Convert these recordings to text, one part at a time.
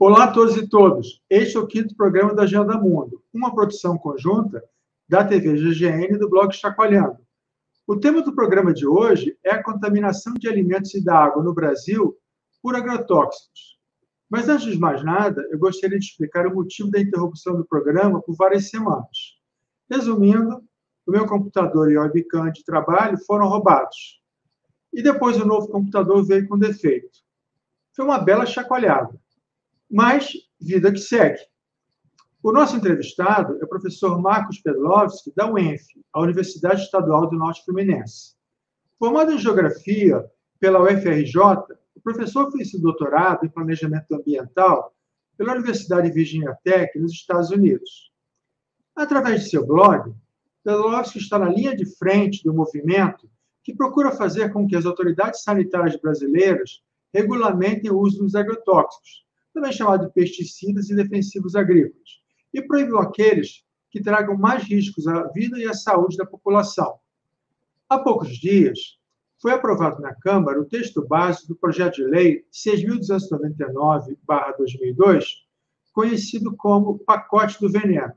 Olá a todos e todas. Este é o quinto programa da Agenda Mundo, uma produção conjunta da TV GGN e do blog Chacoalhando. O tema do programa de hoje é a contaminação de alimentos e da água no Brasil por agrotóxicos. Mas antes de mais nada, eu gostaria de explicar o motivo da interrupção do programa por várias semanas. Resumindo, o meu computador e o webcam de trabalho foram roubados. E depois o novo computador veio com defeito. Foi uma bela chacoalhada. Mas, vida que segue. O nosso entrevistado é o professor Marcos Pedlowski, da UENF, a Universidade Estadual do Norte Fluminense. Formado em Geografia pela UFRJ, o professor fez seu doutorado em Planejamento Ambiental pela Universidade de Virginia Tech, nos Estados Unidos. Através de seu blog, Pedlowski está na linha de frente do movimento que procura fazer com que as autoridades sanitárias brasileiras regulamentem o uso dos agrotóxicos, também chamado de pesticidas e defensivos agrícolas, e proíbam aqueles que tragam mais riscos à vida e à saúde da população. Há poucos dias, foi aprovado na Câmara o texto básico do projeto de lei 6.299/2002, conhecido como Pacote do Veneno,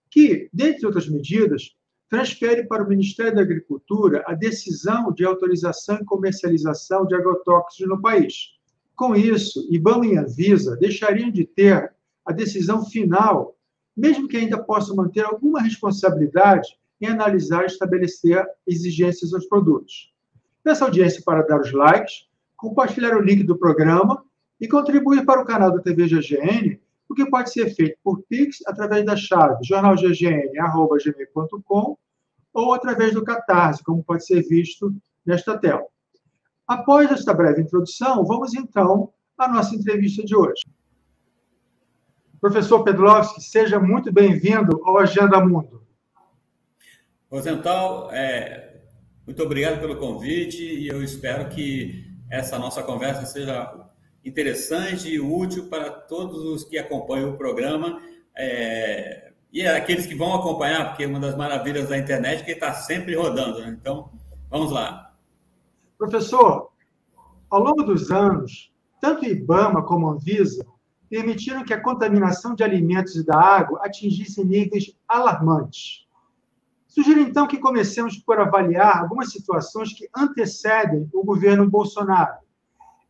que, dentre outras medidas, transfere para o Ministério da Agricultura a decisão de autorização e comercialização de agrotóxicos no país. Com isso, IBAMA e Anvisa deixariam de ter a decisão final, mesmo que ainda possam manter alguma responsabilidade em analisar e estabelecer exigências aos produtos. Peço audiência para dar os likes, compartilhar o link do programa e contribuir para o canal da TV GGN, o que pode ser feito por Pix através da chave jornalggn@gmail.com ou através do Catarse, como pode ser visto nesta tela. Após esta breve introdução, vamos então à nossa entrevista de hoje. Professor Pedlowski, seja muito bem-vindo ao Agenda Mundo. Rosenthal, muito obrigado pelo convite e eu espero que essa nossa conversa seja interessante e útil para todos os que acompanham o programa e aqueles que vão acompanhar, porque é uma das maravilhas da internet que está sempre rodando, né? Então, vamos lá. Professor, ao longo dos anos, tanto o IBAMA como a Anvisa permitiram que a contaminação de alimentos e da água atingisse níveis alarmantes. Sugiro, então, que comecemos por avaliar algumas situações que antecedem o governo Bolsonaro.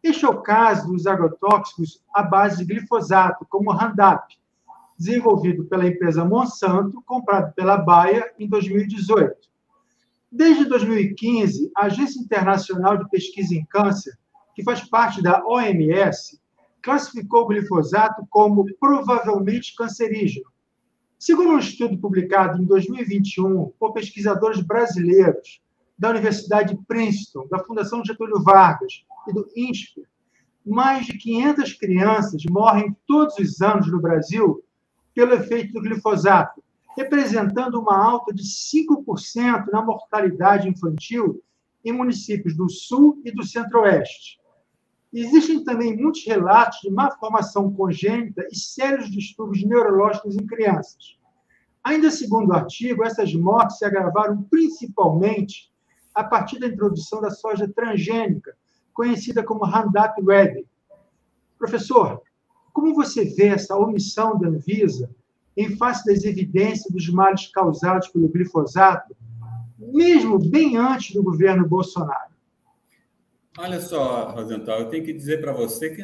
Este é o caso dos agrotóxicos à base de glifosato, como o Roundup, desenvolvido pela empresa Monsanto, comprado pela Bayer em 2018. Desde 2015, a Agência Internacional de Pesquisa em Câncer, que faz parte da OMS, classificou o glifosato como provavelmente cancerígeno. Segundo um estudo publicado em 2021 por pesquisadores brasileiros da Universidade de Princeton, da Fundação Getúlio Vargas e do INSPER, mais de 500 crianças morrem todos os anos no Brasil pelo efeito do glifosato, representando uma alta de 5% na mortalidade infantil em municípios do Sul e do Centro-Oeste. Existem também muitos relatos de má formação congênita e sérios distúrbios neurológicos em crianças. Ainda segundo o artigo, essas mortes se agravaram principalmente a partir da introdução da soja transgênica, conhecida como Roundup Ready. Professor, como você vê essa omissão da Anvisa em face das evidências dos males causados pelo glifosato, mesmo bem antes do governo Bolsonaro? Olha só, Rosenthal, eu tenho que dizer para você que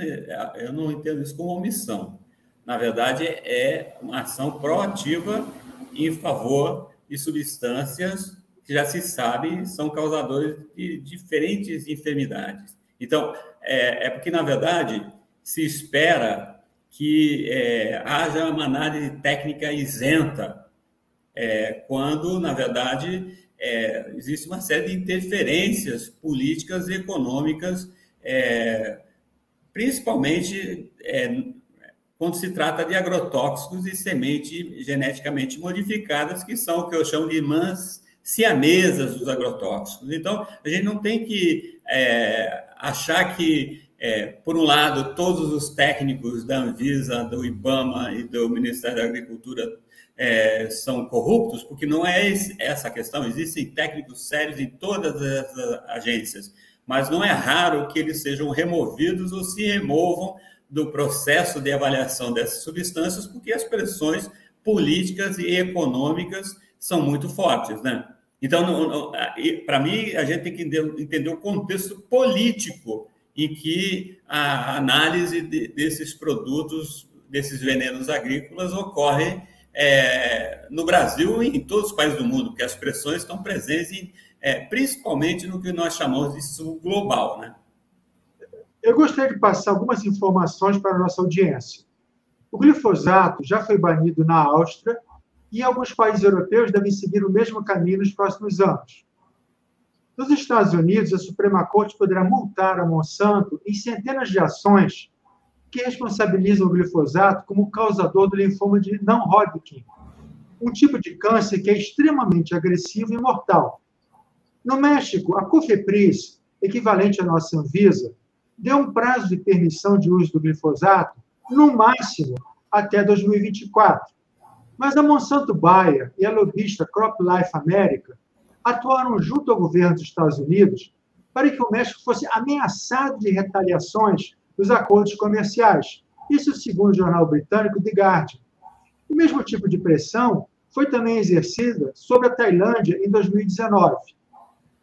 eu não entendo isso como omissão. Na verdade, é uma ação proativa em favor de substâncias que já se sabe são causadores de diferentes enfermidades. Então, porque, na verdade, se espera que haja uma análise técnica isenta, quando, na verdade, existe uma série de interferências políticas e econômicas, principalmente quando se trata de agrotóxicos e sementes geneticamente modificadas, que são o que eu chamo de irmãs siamesas dos agrotóxicos. Então, a gente não tem que achar que, por um lado, todos os técnicos da Anvisa, do IBAMA e do Ministério da Agricultura são corruptos, porque não é essa a questão. Existem técnicos sérios em todas as agências, mas não é raro que eles sejam removidos ou se removam do processo de avaliação dessas substâncias, porque as pressões políticas e econômicas são muito fortes, né? Então, para mim, a gente tem que entender o contexto político em que a análise desses produtos, desses venenos agrícolas, ocorre no Brasil e em todos os países do mundo, porque as pressões estão presentes, principalmente no que nós chamamos de sul global, né? Eu gostaria de passar algumas informações para a nossa audiência. O glifosato já foi banido na Áustria e alguns países europeus devem seguir o mesmo caminho nos próximos anos. Nos Estados Unidos, a Suprema Corte poderá multar a Monsanto em centenas de ações que responsabilizam o glifosato como causador do linfoma de não-Hodgkin, um tipo de câncer que é extremamente agressivo e mortal. No México, a COFEPRIS, equivalente à nossa Anvisa, deu um prazo de permissão de uso do glifosato, no máximo, até 2024. Mas a Monsanto Bayer e a lobista CropLife America atuaram junto ao governo dos Estados Unidos para que o México fosse ameaçado de retaliações nos acordos comerciais. Isso segundo o jornal britânico The Guardian. O mesmo tipo de pressão foi também exercida sobre a Tailândia em 2019.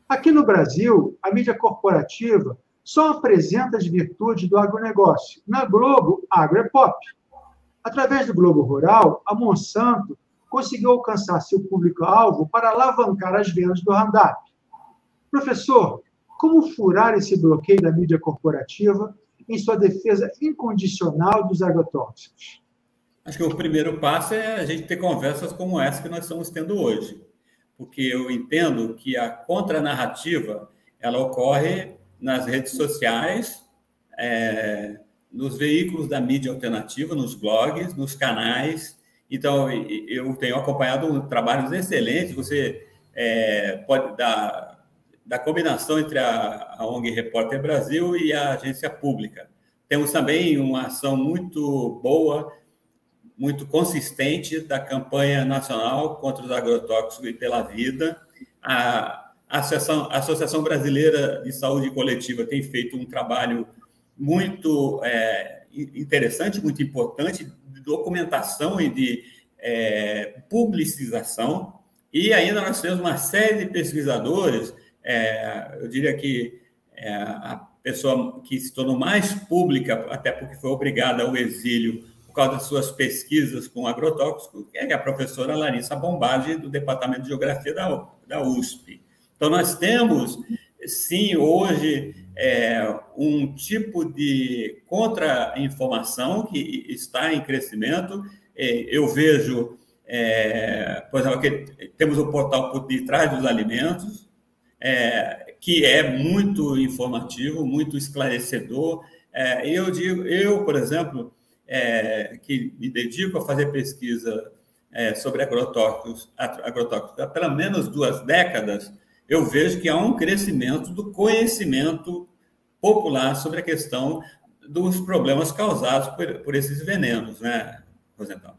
Aqui no Brasil, a mídia corporativa só apresenta as virtudes do agronegócio. Na Globo, agro é pop. Através do Globo Rural, a Monsanto conseguiu alcançar seu público-alvo para alavancar as vendas do Roundup. Professor, como furar esse bloqueio da mídia corporativa em sua defesa incondicional dos agrotóxicos? Acho que o primeiro passo é a gente ter conversas como essa que nós estamos tendo hoje, porque eu entendo que a contranarrativa ela ocorre nas redes sociais, nos veículos da mídia alternativa, nos blogs, nos canais. Então, eu tenho acompanhado trabalhos excelentes. Você pode da combinação entre a ONG Repórter Brasil e a agência pública. Temos também uma ação muito boa, muito consistente da campanha nacional contra os agrotóxicos e pela vida. A Associação Brasileira de Saúde Coletiva tem feito um trabalho muito interessante, muito importante, de documentação e de publicização. E ainda nós temos uma série de pesquisadores, eu diria que a pessoa que se tornou mais pública, até porque foi obrigada ao exílio por causa das suas pesquisas com agrotóxicos, é a professora Larissa Bombage, do Departamento de Geografia da USP. Então, nós temos, sim, hoje, um tipo de contra-informação que está em crescimento. Eu vejo, por exemplo, que temos o portal Por Detrás dos Alimentos, que é muito informativo, muito esclarecedor. Eu, por exemplo, que me dedico a fazer pesquisa sobre agrotóxicos há pelo menos 2 décadas, eu vejo que há um crescimento do conhecimento popular sobre a questão dos problemas causados por esses venenos, né, Rosenthal?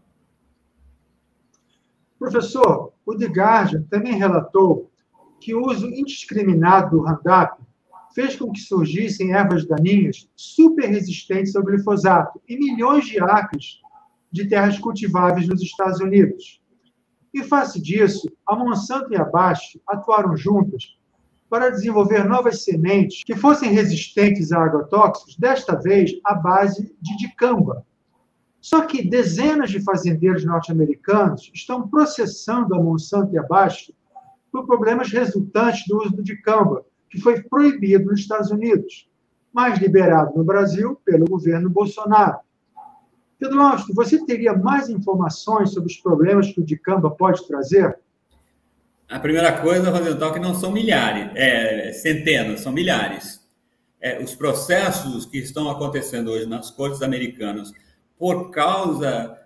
Professor, o The Guardian também relatou que o uso indiscriminado do Roundup fez com que surgissem ervas daninhas super resistentes ao glifosato em milhões de acres de terras cultiváveis nos Estados Unidos. Em face disso, a Monsanto e a Bayer atuaram juntas para desenvolver novas sementes que fossem resistentes a agrotóxicos, desta vez à base de dicamba. Só que dezenas de fazendeiros norte-americanos estão processando a Monsanto e a Bayer por problemas resultantes do uso do dicamba, que foi proibido nos Estados Unidos, mas liberado no Brasil pelo governo Bolsonaro. Pedro Austin, você teria mais informações sobre os problemas que o dicamba pode trazer? A primeira coisa, Rosenthal, é que não são milhares, centenas, são milhares. Os processos que estão acontecendo hoje nas cortes americanas por causa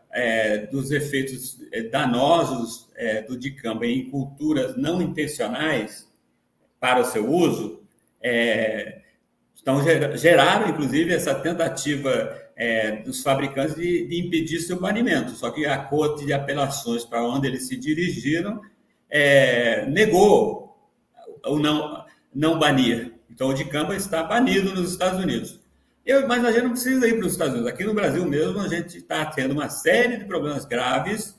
dos efeitos danosos do dicamba em culturas não intencionais para o seu uso, geraram, inclusive, essa tentativa dos fabricantes de impedir seu banimento. Só que a Corte de Apelações, para onde eles se dirigiram, negou ou não banir. Então, o dicamba está banido nos Estados Unidos. Mas a gente não precisa ir para os Estados Unidos. Aqui no Brasil mesmo, a gente está tendo uma série de problemas graves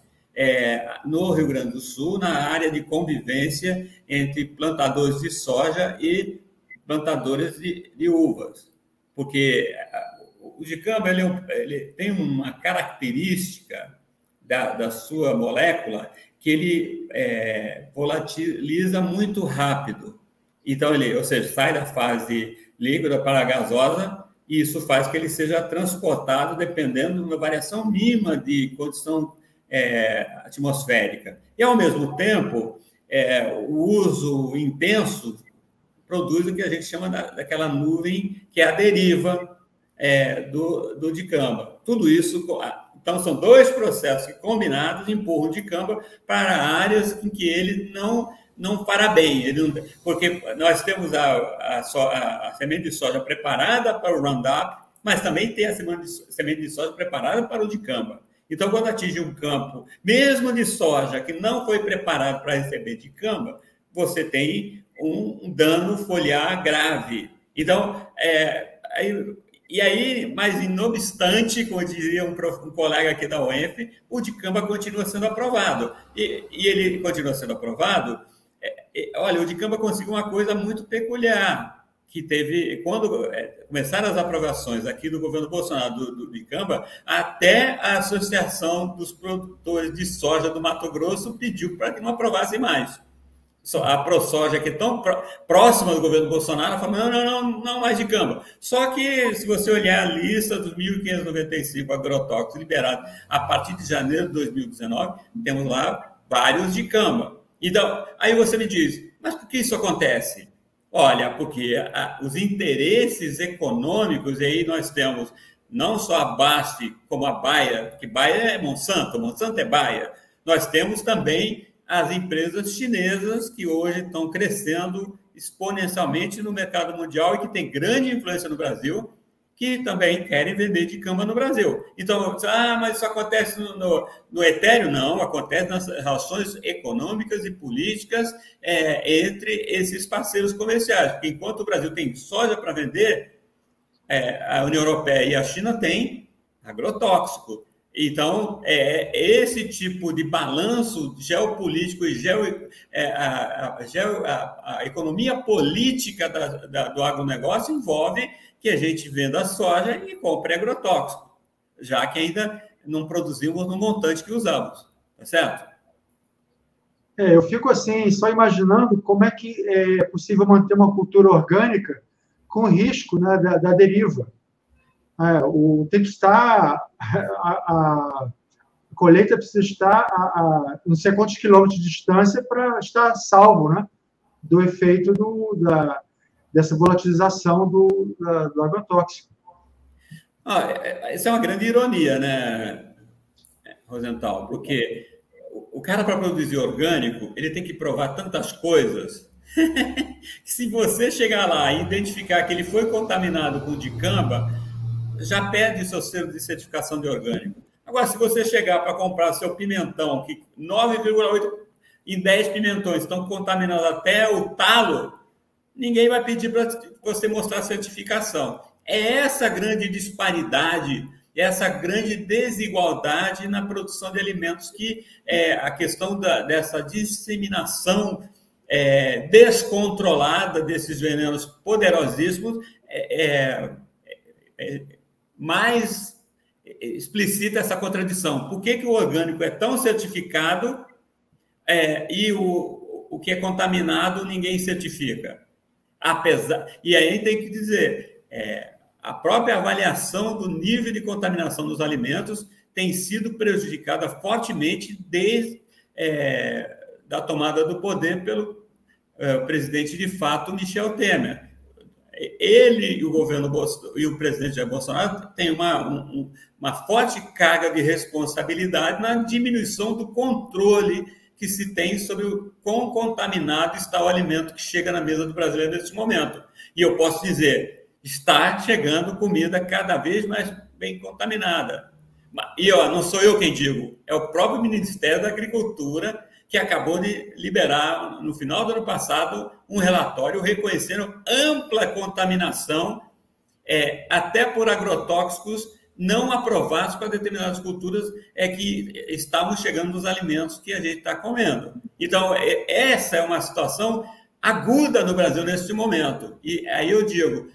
no Rio Grande do Sul, na área de convivência entre plantadores de soja e plantadores de uvas. Porque o dicamba ele tem uma característica da sua molécula que ele volatiliza muito rápido. Então, ou seja, sai da fase líquida para a gasosa, e isso faz que ele seja transportado dependendo de uma variação mínima de condição atmosférica. E, ao mesmo tempo, o uso intenso produz o que a gente chama daquela nuvem que é a deriva do dicamba. Tudo isso, então, são dois processos que, combinados, empurram o dicamba para áreas em que ele não para bem, porque nós temos a semente de soja preparada para o Roundup, mas também tem a semente de soja preparada para o dicamba. Então, quando atinge um campo, mesmo de soja, que não foi preparado para receber dicamba, você tem um dano foliar grave. Então, mas não obstante, como dizia um colega aqui da UENF, o dicamba continua sendo aprovado. E ele continua sendo aprovado. Olha, o dicamba conseguiu uma coisa muito peculiar, que teve, quando começaram as aprovações aqui do governo Bolsonaro do dicamba, até a Associação dos Produtores de Soja do Mato Grosso pediu para que não aprovassem mais. A ProSoja, que é tão próxima do governo Bolsonaro, falou, não mais dicamba. Só que, se você olhar a lista dos 1.595 agrotóxicos liberados a partir de janeiro de 2019, temos lá vários dicamba. Então, aí você me diz, mas por que isso acontece? Olha, porque os interesses econômicos, e aí nós temos não só a Baste como a Bayer, que Bayer é Monsanto é Bayer, nós temos também as empresas chinesas que hoje estão crescendo exponencialmente no mercado mundial e que têm grande influência no Brasil, que também querem vender dicamba no Brasil. Então, mas isso acontece no etéreo? Não, acontece nas relações econômicas e políticas entre esses parceiros comerciais. Porque enquanto o Brasil tem soja para vender, a União Europeia e a China têm agrotóxico. Então, esse tipo de balanço geopolítico e a economia política do agronegócio envolve que a gente venda soja e compre agrotóxico, já que ainda não produzimos no montante que usamos, tá certo? Eu fico assim, só imaginando como é que é possível manter uma cultura orgânica com risco, né, da deriva. Tem que estar, a colheita precisa estar a não sei quantos quilômetros de distância para estar salvo, né, do efeito dessa volatilização do agrotóxico. Isso é uma grande ironia, né, Rosenthal? Porque o cara, para produzir orgânico, ele tem que provar tantas coisas que se você chegar lá e identificar que ele foi contaminado com dicamba, já perde seu selo de certificação de orgânico. Agora, se você chegar para comprar seu pimentão, que 9,8 em 10 pimentões estão contaminados até o talo, ninguém vai pedir para você mostrar a certificação. É essa grande disparidade, essa grande desigualdade na produção de alimentos que a questão dessa disseminação descontrolada desses venenos poderosíssimos mais explicita essa contradição. Por que o orgânico é tão certificado e o que é contaminado ninguém certifica? E aí tem que dizer, a própria avaliação do nível de contaminação dos alimentos tem sido prejudicada fortemente desde da tomada do poder pelo presidente de fato, Michel Temer. Ele e o governo e o presidente Jair Bolsonaro têm uma forte carga de responsabilidade na diminuição do controle que se tem sobre o quão contaminado está o alimento que chega na mesa do brasileiro nesse momento. E eu posso dizer, está chegando comida cada vez mais bem contaminada. E não sou eu quem digo, é o próprio Ministério da Agricultura que acabou de liberar, no final do ano passado, um relatório reconhecendo ampla contaminação até por agrotóxicos não aprovados para determinadas culturas que estavam chegando nos alimentos que a gente está comendo. Então, essa é uma situação aguda no Brasil nesse momento. E aí eu digo,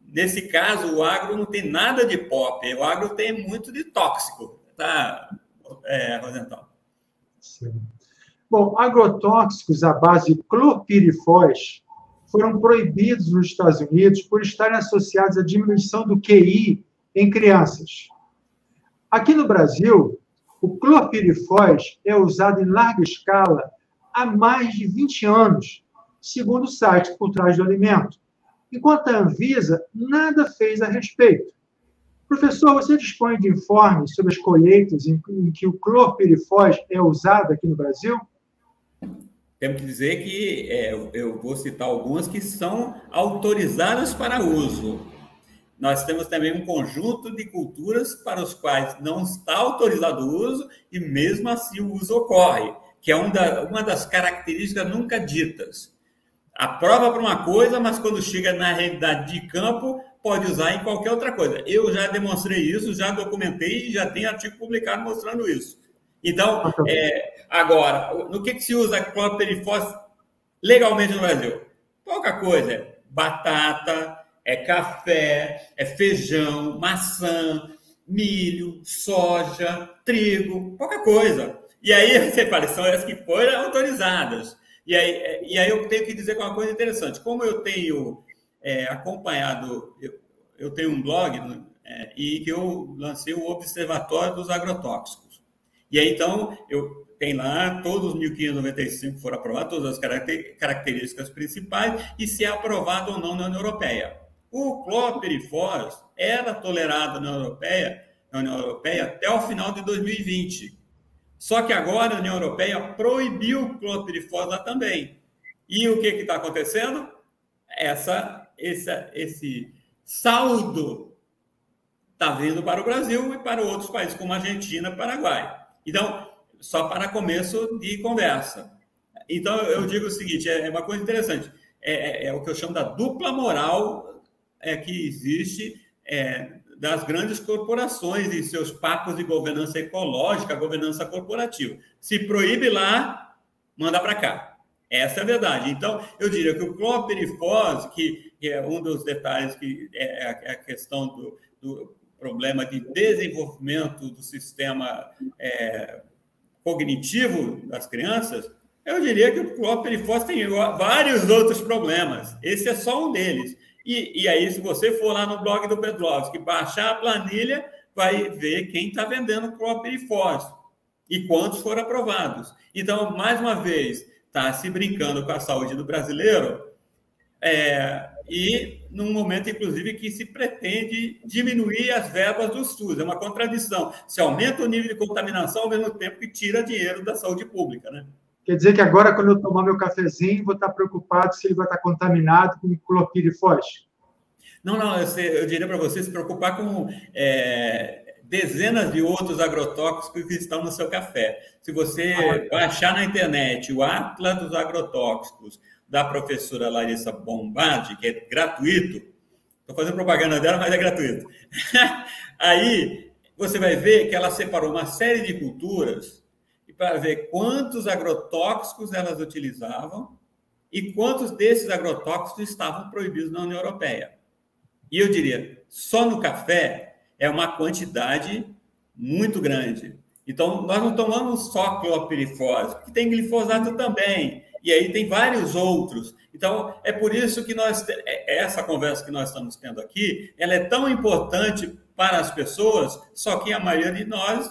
nesse caso, o agro não tem nada de pop, o agro tem muito de tóxico, tá, Rosenthal? Sim. Bom, agrotóxicos à base de clorpirifos foram proibidos nos Estados Unidos por estarem associados à diminuição do QI em crianças. Aqui no Brasil, o clorpirifos é usado em larga escala há mais de 20 anos, segundo o site Por Trás do Alimento, enquanto a Anvisa nada fez a respeito. Professor, você dispõe de informes sobre as colheitas em que o clorpirifos é usado aqui no Brasil? Temos que dizer que eu vou citar algumas que são autorizadas para uso. Nós temos também um conjunto de culturas para os quais não está autorizado o uso e mesmo assim o uso ocorre, que é uma das características nunca ditas. Aprova para uma coisa, mas quando chega na realidade de campo, pode usar em qualquer outra coisa. Eu já demonstrei isso, já documentei e já tenho artigo publicado mostrando isso. Então, agora, no que se usa clorpirifos legalmente no Brasil? Pouca coisa. Batata, café, feijão, maçã, milho, soja, trigo, pouca coisa. E aí, você fala, são as que foram autorizadas. E aí eu tenho que dizer uma coisa interessante. Como eu tenho acompanhado, eu tenho um blog e que eu lancei o Observatório dos Agrotóxicos. E aí, então, tem lá todos os 1.595 foram aprovados, todas as características principais, e se é aprovado ou não na União Europeia. O clorpirifos era tolerado na União Europeia até o final de 2020. Só que agora a União Europeia proibiu o clorpirifos lá também. E o que está acontecendo? Esse saldo está vindo para o Brasil e para outros países, como Argentina e Paraguai. Então, só para começo de conversa. Então, eu digo o seguinte, é uma coisa interessante, é o que eu chamo da dupla moral que existe das grandes corporações e seus papos de governança ecológica, governança corporativa. Se proíbe lá, manda para cá. Essa é a verdade. Então, eu diria que o clorpirifos, que é um dos detalhes, que é a questão do problema de desenvolvimento do sistema cognitivo das crianças, eu diria que o clorpirifos tem vários outros problemas. Esse é só um deles. E aí, se você for lá no blog do Pedrovski, baixar a planilha, vai ver quem está vendendo clorpirifos e quantos foram aprovados. Então, mais uma vez, está se brincando com a saúde do brasileiro e num momento, inclusive, que se pretende diminuir as verbas do SUS. É uma contradição. Se aumenta o nível de contaminação ao mesmo tempo que tira dinheiro da saúde pública, né? Quer dizer que agora, quando eu tomar meu cafezinho, vou estar preocupado se ele vai estar contaminado com clorpirifos? Não, eu diria para você se preocupar com dezenas de outros agrotóxicos que estão no seu café. Se você baixar na internet o Atlas dos Agrotóxicos da professora Larissa Bombardi, que é gratuito, estou fazendo propaganda dela, mas é gratuito. Aí você vai ver que ela separou uma série de culturas para ver quantos agrotóxicos elas utilizavam e quantos desses agrotóxicos estavam proibidos na União Europeia. E eu diria, só no café é uma quantidade muito grande. Então, nós não tomamos só clorpirifos, porque tem glifosato também, e aí tem vários outros. Então, é por isso que essa conversa que nós estamos tendo aqui, ela é tão importante para as pessoas, só que a maioria de nós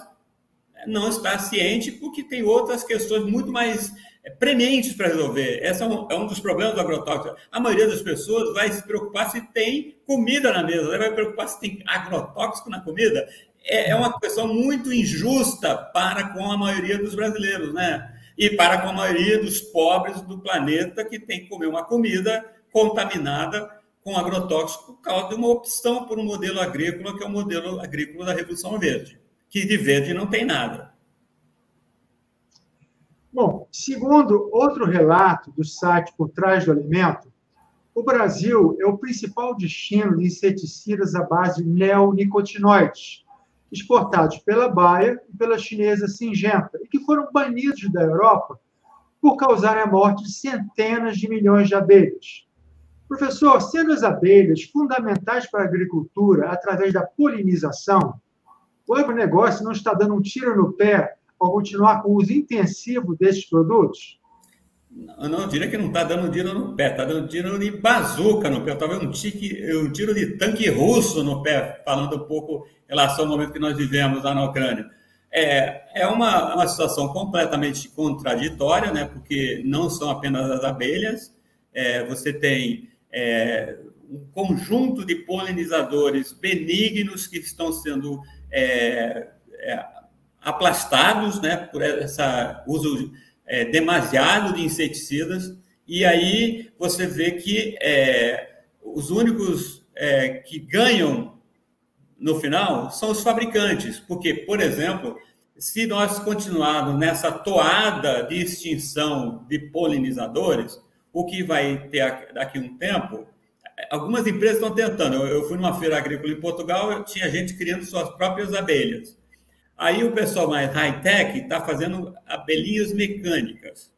não está ciente, porque tem outras questões muito mais prementes para resolver. Esse é um dos problemas do agrotóxico. A maioria das pessoas vai se preocupar se tem comida na mesa, vai se preocupar se tem agrotóxico na comida. É uma questão muito injusta para com a maioria dos brasileiros, né? E para com a maioria dos pobres do planeta que tem que comer uma comida contaminada com agrotóxico por causa de uma opção por um modelo agrícola, que é o modelo agrícola da Revolução Verde, que de verde não tem nada. Bom, segundo outro relato do site Por Trás do Alimento, O Brasil é o principal destino de inseticidas à base de neonicotinoides, exportados pela Bayer e pela chinesa Syngenta, e que foram banidos da Europa por causarem a morte de centenas de milhões de abelhas. Professor, sendo as abelhas fundamentais para a agricultura através da polinização, o agronegócio não está dando um tiro no pé ao continuar com o uso intensivo desses produtos? Eu não diria que não está dando tiro no pé, está dando tiro de bazuca no pé, talvez um tiro de tanque russo no pé, falando um pouco em relação ao momento que nós vivemos lá na Ucrânia. É uma situação completamente contraditória, né? Porque não são apenas as abelhas, você tem um conjunto de polinizadores benignos que estão sendo aplastados, né, por esse uso demasiado de inseticidas, e aí você vê que os únicos que ganham no final são os fabricantes, porque, por exemplo, se nós continuarmos nessa toada de extinção de polinizadores, o que vai ter daqui a um tempo, algumas empresas estão tentando. Eu fui numa feira agrícola em Portugal, tinha gente criando suas próprias abelhas. Aí o pessoal mais high-tech está fazendo abelhinhas mecânicas,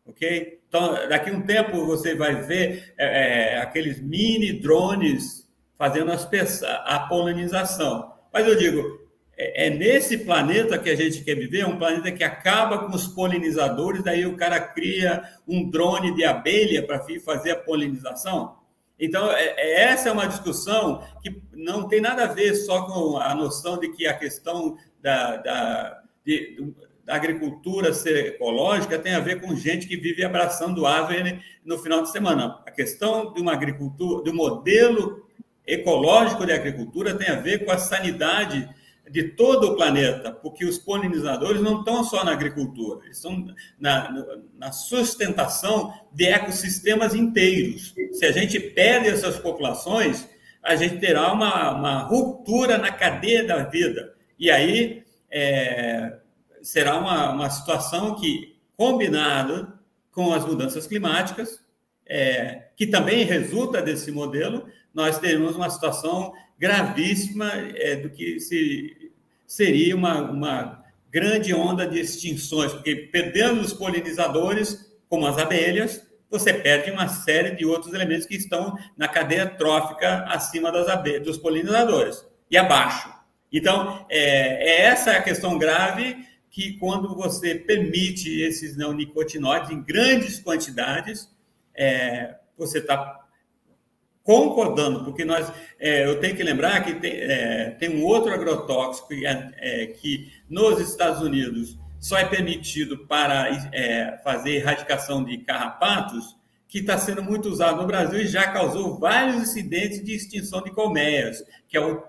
ok? Então, daqui a um tempo você vai ver aqueles mini drones fazendo a polinização. Mas eu digo, nesse planeta que a gente quer viver, é um planeta que acaba com os polinizadores, daí o cara cria um drone de abelha para fazer a polinização. Então, essa é uma discussão que não tem nada a ver só com a noção de que a questão da agricultura ser ecológica tem a ver com gente que vive abraçando árvore no final de semana. A questão de uma agricultura, de um modelo ecológico de agricultura tem a ver com a sanidade de todo o planeta, porque os polinizadores não estão só na agricultura, eles estão na sustentação de ecossistemas inteiros. Se a gente perde essas populações, a gente terá uma ruptura na cadeia da vida. E aí será uma situação que, combinada com as mudanças climáticas, que também resulta desse modelo, nós teremos uma situação gravíssima do que seria uma grande onda de extinções, porque perdendo os polinizadores, como as abelhas, você perde uma série de outros elementos que estão na cadeia trófica acima dos polinizadores e abaixo. Então, essa é a questão grave, que quando você permite esses neonicotinoides em grandes quantidades, você está concordando, porque eu tenho que lembrar que tem um outro agrotóxico que nos Estados Unidos só é permitido para fazer erradicação de carrapatos, que está sendo muito usado no Brasil e já causou vários incidentes de extinção de colmeias, que é o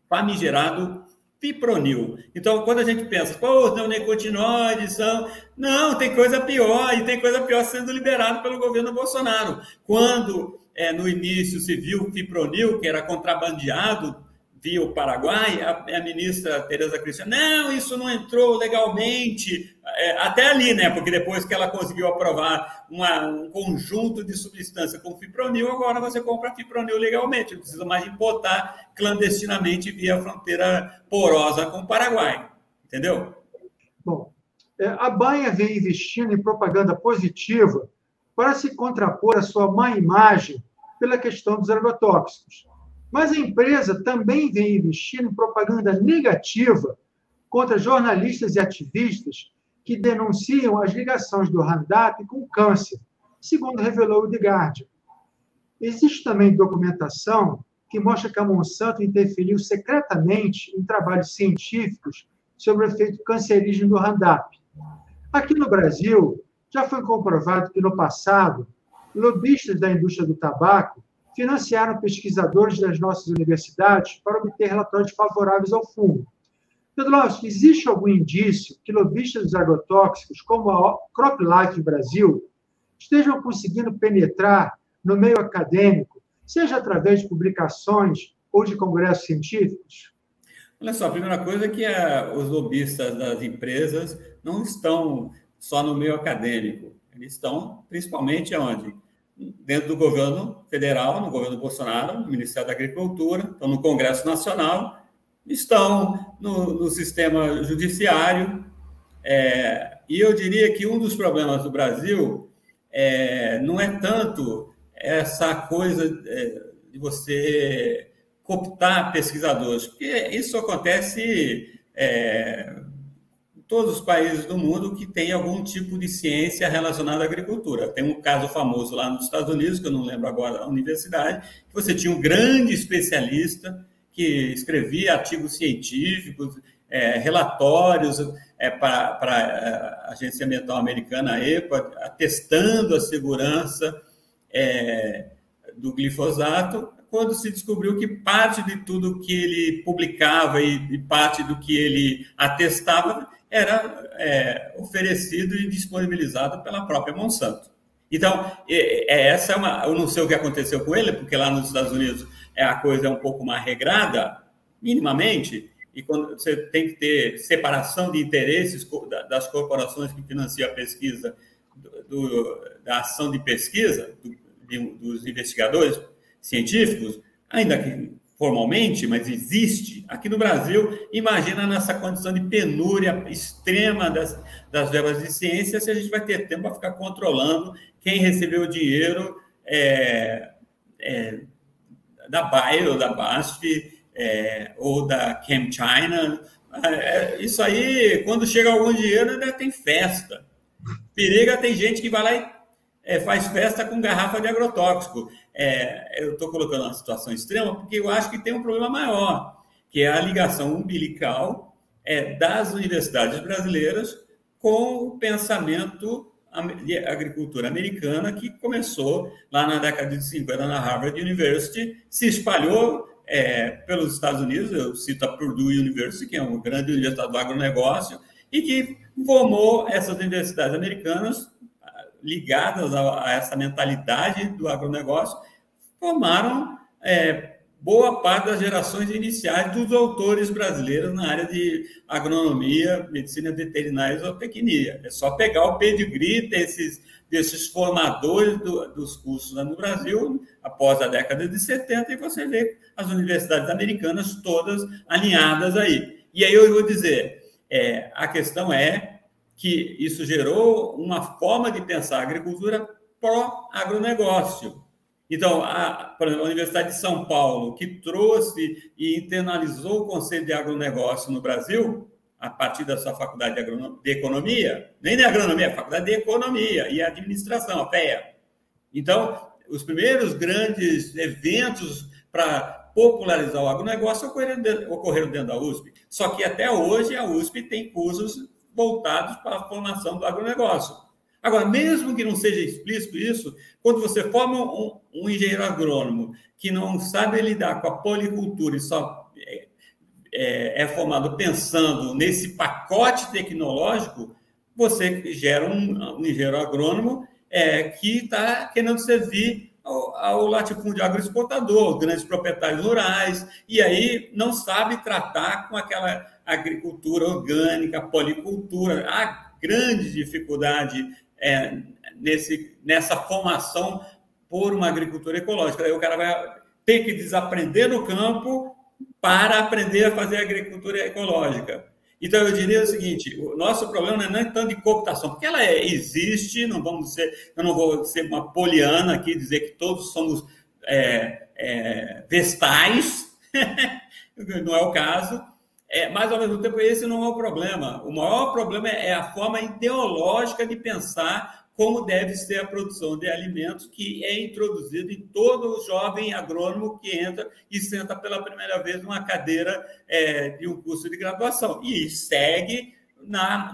famigerado fipronil. Então, quando a gente pensa, os neonicotinoides são... Não, tem coisa pior, e tem coisa pior sendo liberado pelo governo Bolsonaro. Quando, no início, se viu o fipronil, que era contrabandeado via o Paraguai, a ministra Tereza Cristina, não, isso não entrou legalmente, até ali, né? Porque depois que ela conseguiu aprovar um conjunto de substância com fipronil, agora você compra fipronil legalmente, não precisa mais importar clandestinamente via a fronteira porosa com o Paraguai, entendeu? Bom, a Bayer vem investindo em propaganda positiva para se contrapor à sua má imagem pela questão dos agrotóxicos. Mas a empresa também vem investindo em propaganda negativa contra jornalistas e ativistas que denunciam as ligações do Roundup com o câncer, segundo revelou o The Guardian. Existe também documentação que mostra que a Monsanto interferiu secretamente em trabalhos científicos sobre o efeito cancerígeno do Roundup. Aqui no Brasil, já foi comprovado que, no passado, lobistas da indústria do tabaco financiaram pesquisadores das nossas universidades para obter relatórios favoráveis ao fungo. Pedro, existe algum indício que lobistas dos agrotóxicos, como a CropLife Brasil, estejam conseguindo penetrar no meio acadêmico, seja através de publicações ou de congressos científicos? Olha só, a primeira coisa é que os lobistas das empresas não estão só no meio acadêmico, eles estão principalmente onde? dentro do governo federal, no governo Bolsonaro, no Ministério da Agricultura, estão no Congresso Nacional, estão no sistema judiciário. E eu diria que um dos problemas do Brasil não é tanto essa coisa de você cooptar pesquisadores, porque isso acontece em todos os países do mundo que tem algum tipo de ciência relacionada à agricultura. Tem um caso famoso lá nos Estados Unidos, que eu não lembro agora a universidade, que você tinha um grande especialista que escrevia artigos científicos, relatórios para a Agência Ambiental Americana, a EPA, atestando a segurança do glifosato, quando se descobriu que parte de tudo que ele publicava e parte do que ele atestava era oferecido e disponibilizado pela própria Monsanto. Então, essa eu não sei o que aconteceu com ele, porque lá nos Estados Unidos a coisa é um pouco mais regrada, minimamente, e quando você tem que ter separação de interesses das corporações que financiam a pesquisa, da ação de pesquisa, dos investigadores científicos, ainda que formalmente, mas existe. Aqui no Brasil, imagina nessa condição de penúria extrema das verbas de ciência, se a gente vai ter tempo para ficar controlando quem recebeu o dinheiro da Bayer ou da BASF ou da ChemChina. Isso aí, quando chega algum dinheiro, ainda tem festa. Periga, tem gente que vai lá e faz festa com garrafa de agrotóxico. Eu estou colocando uma situação extrema porque eu acho que tem um problema maior, que é a ligação umbilical das universidades brasileiras com o pensamento de agricultura americana, que começou lá na década de 50 na Harvard University, se espalhou pelos Estados Unidos. Eu cito a Purdue University, que é uma grande universidade do agronegócio, e que formou essas universidades americanas ligadas a essa mentalidade do agronegócio, formaram boa parte das gerações iniciais dos doutores brasileiros na área de agronomia, medicina veterinária e zootecnia. É só pegar o pedigree desses formadores dos cursos lá no Brasil, após a década de 70, e você vê as universidades americanas todas alinhadas aí. E aí eu vou dizer, a questão é que isso gerou uma forma de pensar a agricultura pró-agronegócio. Então, por exemplo, a Universidade de São Paulo, que trouxe e internalizou o conceito de agronegócio no Brasil, a partir da sua faculdade de economia, nem de agronomia, a faculdade de economia e administração, a FEA. Então, os primeiros grandes eventos para popularizar o agronegócio ocorreram dentro da USP. Só que até hoje a USP tem cursos voltados para a formação do agronegócio. Agora, mesmo que não seja explícito isso, quando você forma um engenheiro agrônomo que não sabe lidar com a policultura e só é formado pensando nesse pacote tecnológico, você gera um engenheiro agrônomo que está querendo servir ao latifúndio agroexportador, grandes proprietários rurais, e aí não sabe tratar com aquela agricultura orgânica, policultura. Há grande dificuldade nessa formação por uma agricultura ecológica. Aí o cara vai ter que desaprender no campo para aprender a fazer agricultura ecológica. Então, eu diria o seguinte, o nosso problema não é tanto de cooptação, porque ela existe, eu não vou ser uma poliana aqui, dizer que todos somos vestais, não é o caso, mas, ao mesmo tempo, esse não é o problema. O maior problema é a forma ideológica de pensar como deve ser a produção de alimentos, que é introduzido em todo jovem agrônomo que entra e senta pela primeira vez numa cadeira de um curso de graduação. E segue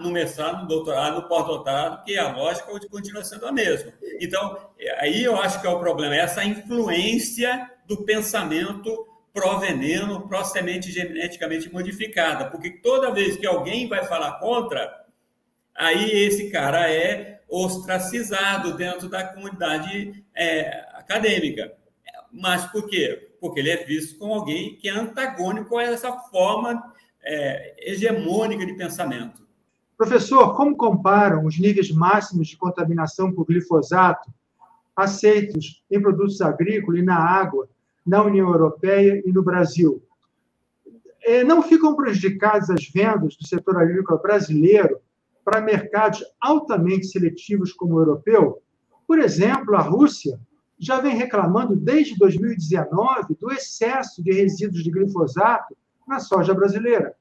no mestrado, no doutorado, no pós-doutorado, que a lógica continua sendo a mesma. Então, aí eu acho que é o problema, essa influência do pensamento pró-veneno, pró-semente geneticamente modificada, porque toda vez que alguém vai falar contra, aí esse cara é ostracizado dentro da comunidade acadêmica. Mas por quê? Porque ele é visto como alguém que é antagônico a essa forma hegemônica de pensamento. Professor, como comparam os níveis máximos de contaminação por glifosato aceitos em produtos agrícolas e na água na União Europeia e no Brasil. Não ficam prejudicadas as vendas do setor agrícola brasileiro para mercados altamente seletivos como o europeu? Por exemplo, a Rússia já vem reclamando desde 2019 do excesso de resíduos de glifosato na soja brasileira.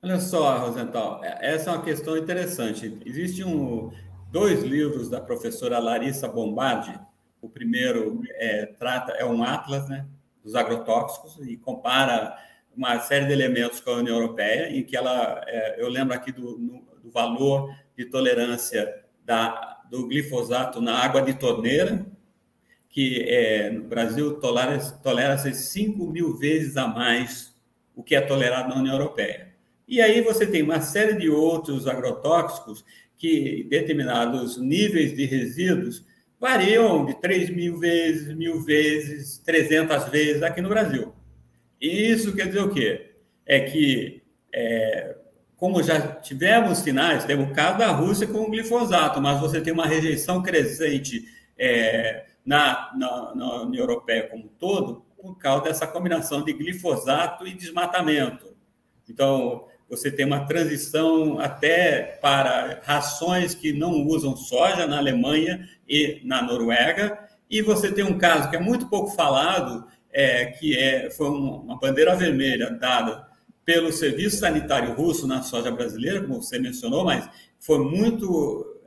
Olha só, Rosenthal, essa é uma questão interessante. Existem dois livros da professora Larissa Bombardi. O primeiro é um atlas, né, dos agrotóxicos e compara uma série de elementos com a União Europeia, em que eu lembro aqui do valor de tolerância do glifosato na água de torneira, que no Brasil tolera-se 5.000 vezes a mais o que é tolerado na União Europeia. E aí você tem uma série de outros agrotóxicos que determinados níveis de resíduos variam de 3.000 vezes, 1.000 vezes, 300 vezes aqui no Brasil. E isso quer dizer o quê? É que, como já tivemos sinais, temos o caso da Rússia com o glifosato, mas você tem uma rejeição crescente na União Europeia como um todo, por causa dessa combinação de glifosato e desmatamento. Então, você tem uma transição até para rações que não usam soja na Alemanha e na Noruega, e você tem um caso que é muito pouco falado, foi uma bandeira vermelha dada pelo Serviço Sanitário Russo na soja brasileira, como você mencionou, mas foi muito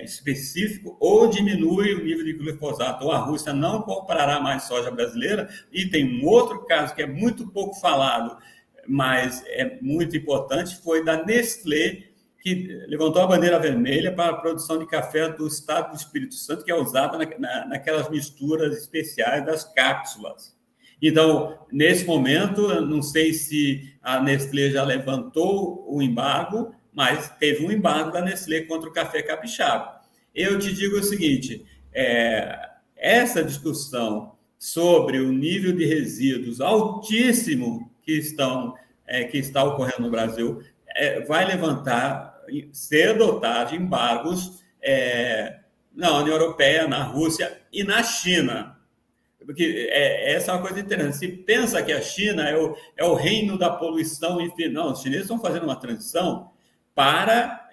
específico, ou diminui o nível de glifosato, ou a Rússia não comprará mais soja brasileira. E tem um outro caso que é muito pouco falado, mas é muito importante, foi da Nestlé, que levantou a bandeira vermelha para a produção de café do estado do Espírito Santo, que é usada naquelas misturas especiais das cápsulas. Então, nesse momento, não sei se a Nestlé já levantou o embargo, mas teve um embargo da Nestlé contra o café capixaba. Eu te digo o seguinte, essa discussão sobre o nível de resíduos altíssimo que está ocorrendo no Brasil vai levantar, cedo ou tarde, embargos na União Europeia, na Rússia e na China. Porque essa é uma coisa interessante. Se pensa que a China é o reino da poluição, enfim, não, os chineses estão fazendo uma transição para...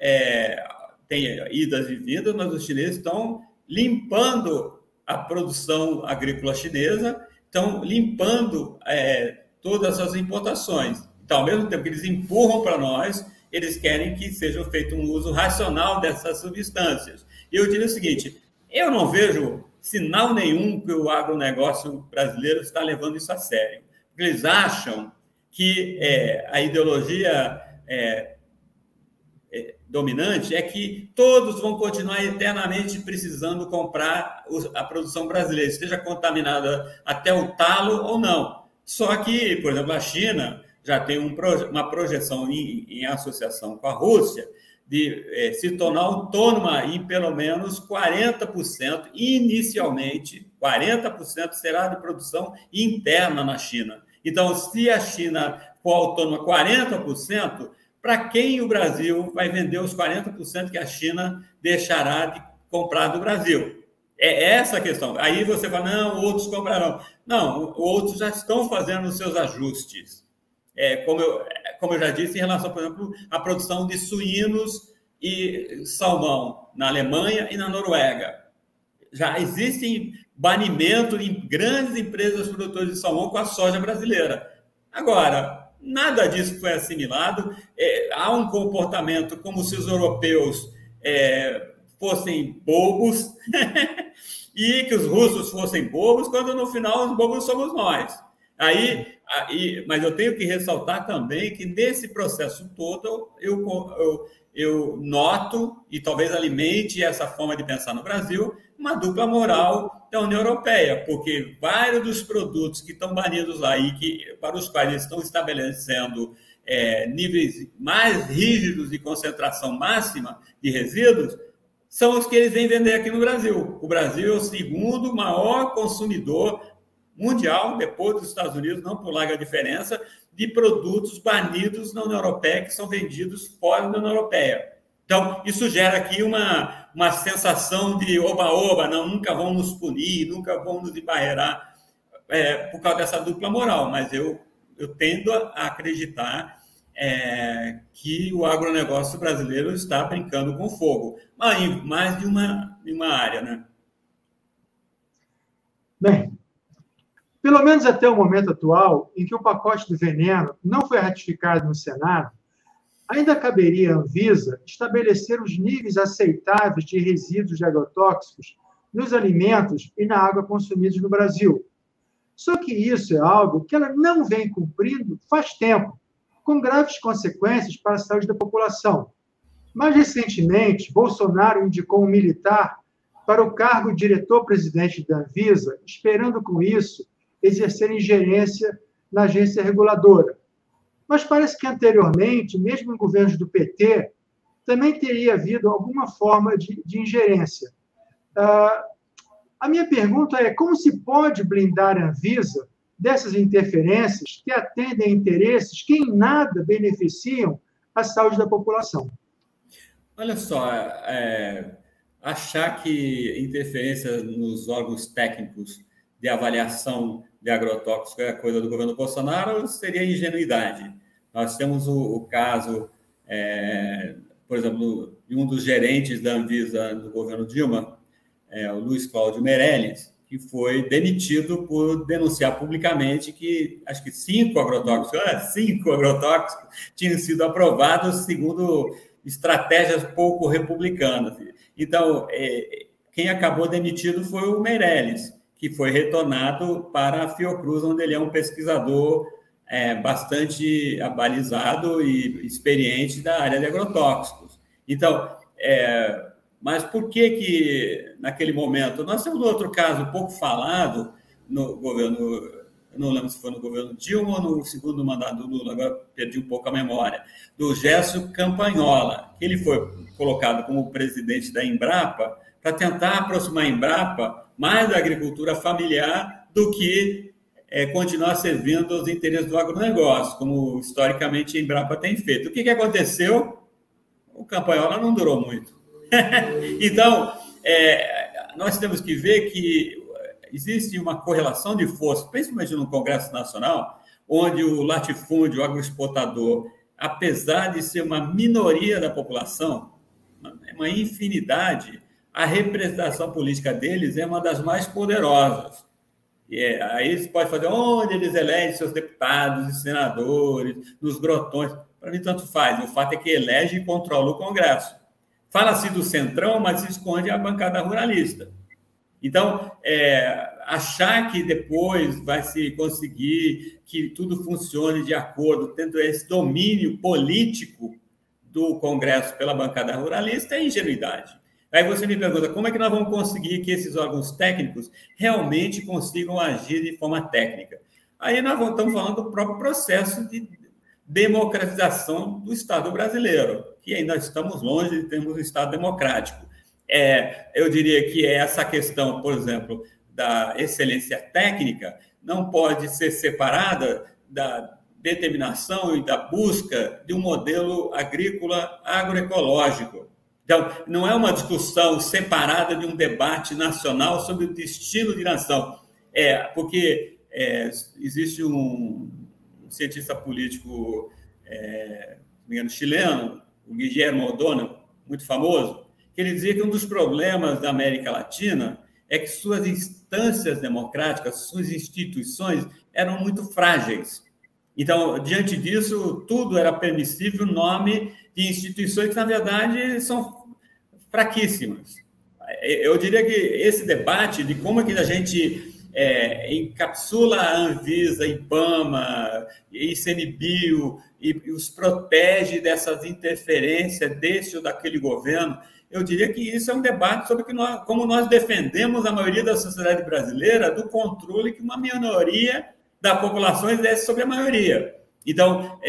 tem idas e vindas, mas os chineses estão limpando a produção agrícola chinesa, estão limpando todas as importações. Então, ao mesmo tempo que eles empurram para nós, eles querem que seja feito um uso racional dessas substâncias. E eu digo o seguinte, eu não vejo sinal nenhum que o agronegócio brasileiro está levando isso a sério. Eles acham que a ideologia dominante é que todos vão continuar eternamente precisando comprar a produção brasileira, esteja contaminada até o talo ou não. Só que, por exemplo, a China já tem uma projeção em associação com a Rússia de se tornar autônoma em pelo menos 40%, inicialmente, 40% será de produção interna na China. Então, se a China for autônoma 40%, para quem o Brasil vai vender os 40% que a China deixará de comprar do Brasil? É essa a questão. Aí você fala, não, outros comprarão. Não, outros já estão fazendo os seus ajustes. Como eu já disse, em relação, por exemplo, à produção de suínos e salmão na Alemanha e na Noruega. Já existem banimentos em grandes empresas produtoras de salmão com a soja brasileira. Agora, nada disso foi assimilado. Há um comportamento como se os europeus fossem bobos e que os russos fossem bobos, quando no final os bobos somos nós. Mas eu tenho que ressaltar também que nesse processo todo eu noto, e talvez alimente essa forma de pensar no Brasil, uma dupla moral da União Europeia, porque vários dos produtos que estão banidos lá e para os quais eles estão estabelecendo níveis mais rígidos de concentração máxima de resíduos, são os que eles vêm vender aqui no Brasil. O Brasil é o segundo maior consumidor mundial, depois dos Estados Unidos, não por larga diferença, de produtos banidos na União Europeia, que são vendidos fora da União Europeia. Então, isso gera aqui uma sensação de oba-oba, não, nunca vão nos punir, nunca vão nos embarrear por causa dessa dupla moral. Mas eu tendo a acreditar que o agronegócio brasileiro está brincando com fogo, mas em mais de uma área, né? Bem, pelo menos até o momento atual, em que o pacote do veneno não foi ratificado no Senado, ainda caberia à Anvisa estabelecer os níveis aceitáveis de resíduos de agrotóxicos nos alimentos e na água consumidos no Brasil. Só que isso é algo que ela não vem cumprindo faz tempo, com graves consequências para a saúde da população. Mais recentemente, Bolsonaro indicou um militar para o cargo de diretor-presidente da Anvisa, esperando com isso exercer ingerência na agência reguladora. Mas parece que anteriormente, mesmo em governos do PT, também teria havido alguma forma de ingerência. A minha pergunta é: como se pode blindar a Anvisa dessas interferências que atendem a interesses que em nada beneficiam a saúde da população? Olha só, achar que interferência nos órgãos técnicos de avaliação de agrotóxico é coisa do governo Bolsonaro seria ingenuidade. Nós temos o caso, por exemplo, de um dos gerentes da Anvisa do governo Dilma, o Luiz Cláudio Meirelles, que foi demitido por denunciar publicamente que acho que 5 agrotóxicos tinham sido aprovados segundo estratégias pouco republicanas. Então, quem acabou demitido foi o Meirelles, que foi retornado para a Fiocruz, onde ele é um pesquisador bastante abalizado e experiente da área de agrotóxicos. Então, mas por que naquele momento... Nós temos outro caso pouco falado no governo, eu não lembro se foi no governo Dilma ou no segundo mandato do Lula, agora perdi um pouco a memória, do Gerson Campagnola, que ele foi colocado como presidente da Embrapa para tentar aproximar a Embrapa mais da agricultura familiar do que continuar servindo aos interesses do agronegócio, como historicamente a Embrapa tem feito. O que aconteceu? O Campagnola não durou muito. Então, nós temos que ver que existe uma correlação de forças, principalmente no Congresso Nacional, onde o latifúndio, o agroexportador, apesar de ser uma minoria da população, uma infinidade, a representação política deles é uma das mais poderosas. Aí eles podem fazer onde eles elegem seus deputados e senadores, nos grotões. Para mim, tanto faz. O fato é que elege e controla o Congresso. Fala-se do centrão, mas se esconde a bancada ruralista. Então, achar que depois vai se conseguir que tudo funcione de acordo, tendo esse domínio político do Congresso pela bancada ruralista é ingenuidade. Aí você me pergunta, como é que nós vamos conseguir que esses órgãos técnicos realmente consigam agir de forma técnica? Aí nós estamos falando do próprio processo de democratização do Estado brasileiro, que ainda estamos longe de termos um Estado democrático. Eu diria que essa questão, por exemplo, da excelência técnica não pode ser separada da determinação e da busca de um modelo agrícola agroecológico. Então, não é uma discussão separada de um debate nacional sobre o destino de nação. Porque existe um cientista político chileno, o Guillermo O'Donnell, muito famoso, que ele dizia que um dos problemas da América Latina é que suas instâncias democráticas, suas instituições eram muito frágeis. Então, diante disso, tudo era permissível no nome de instituições que, na verdade, são fraquíssimas. Eu diria que esse debate de como é que a gente encapsula a Anvisa, IBAMA, ICMBio e os protege dessas interferências desse ou daquele governo, eu diria que isso é um debate sobre como nós defendemos a maioria da sociedade brasileira do controle que uma minoria da população exerce sobre a maioria. Então,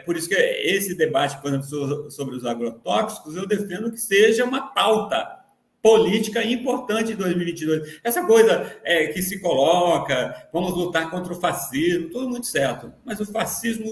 por isso que esse debate, por exemplo, sobre os agrotóxicos, eu defendo que seja uma pauta política importante em 2022. Essa coisa que se coloca, vamos lutar contra o fascismo, tudo muito certo, mas o fascismo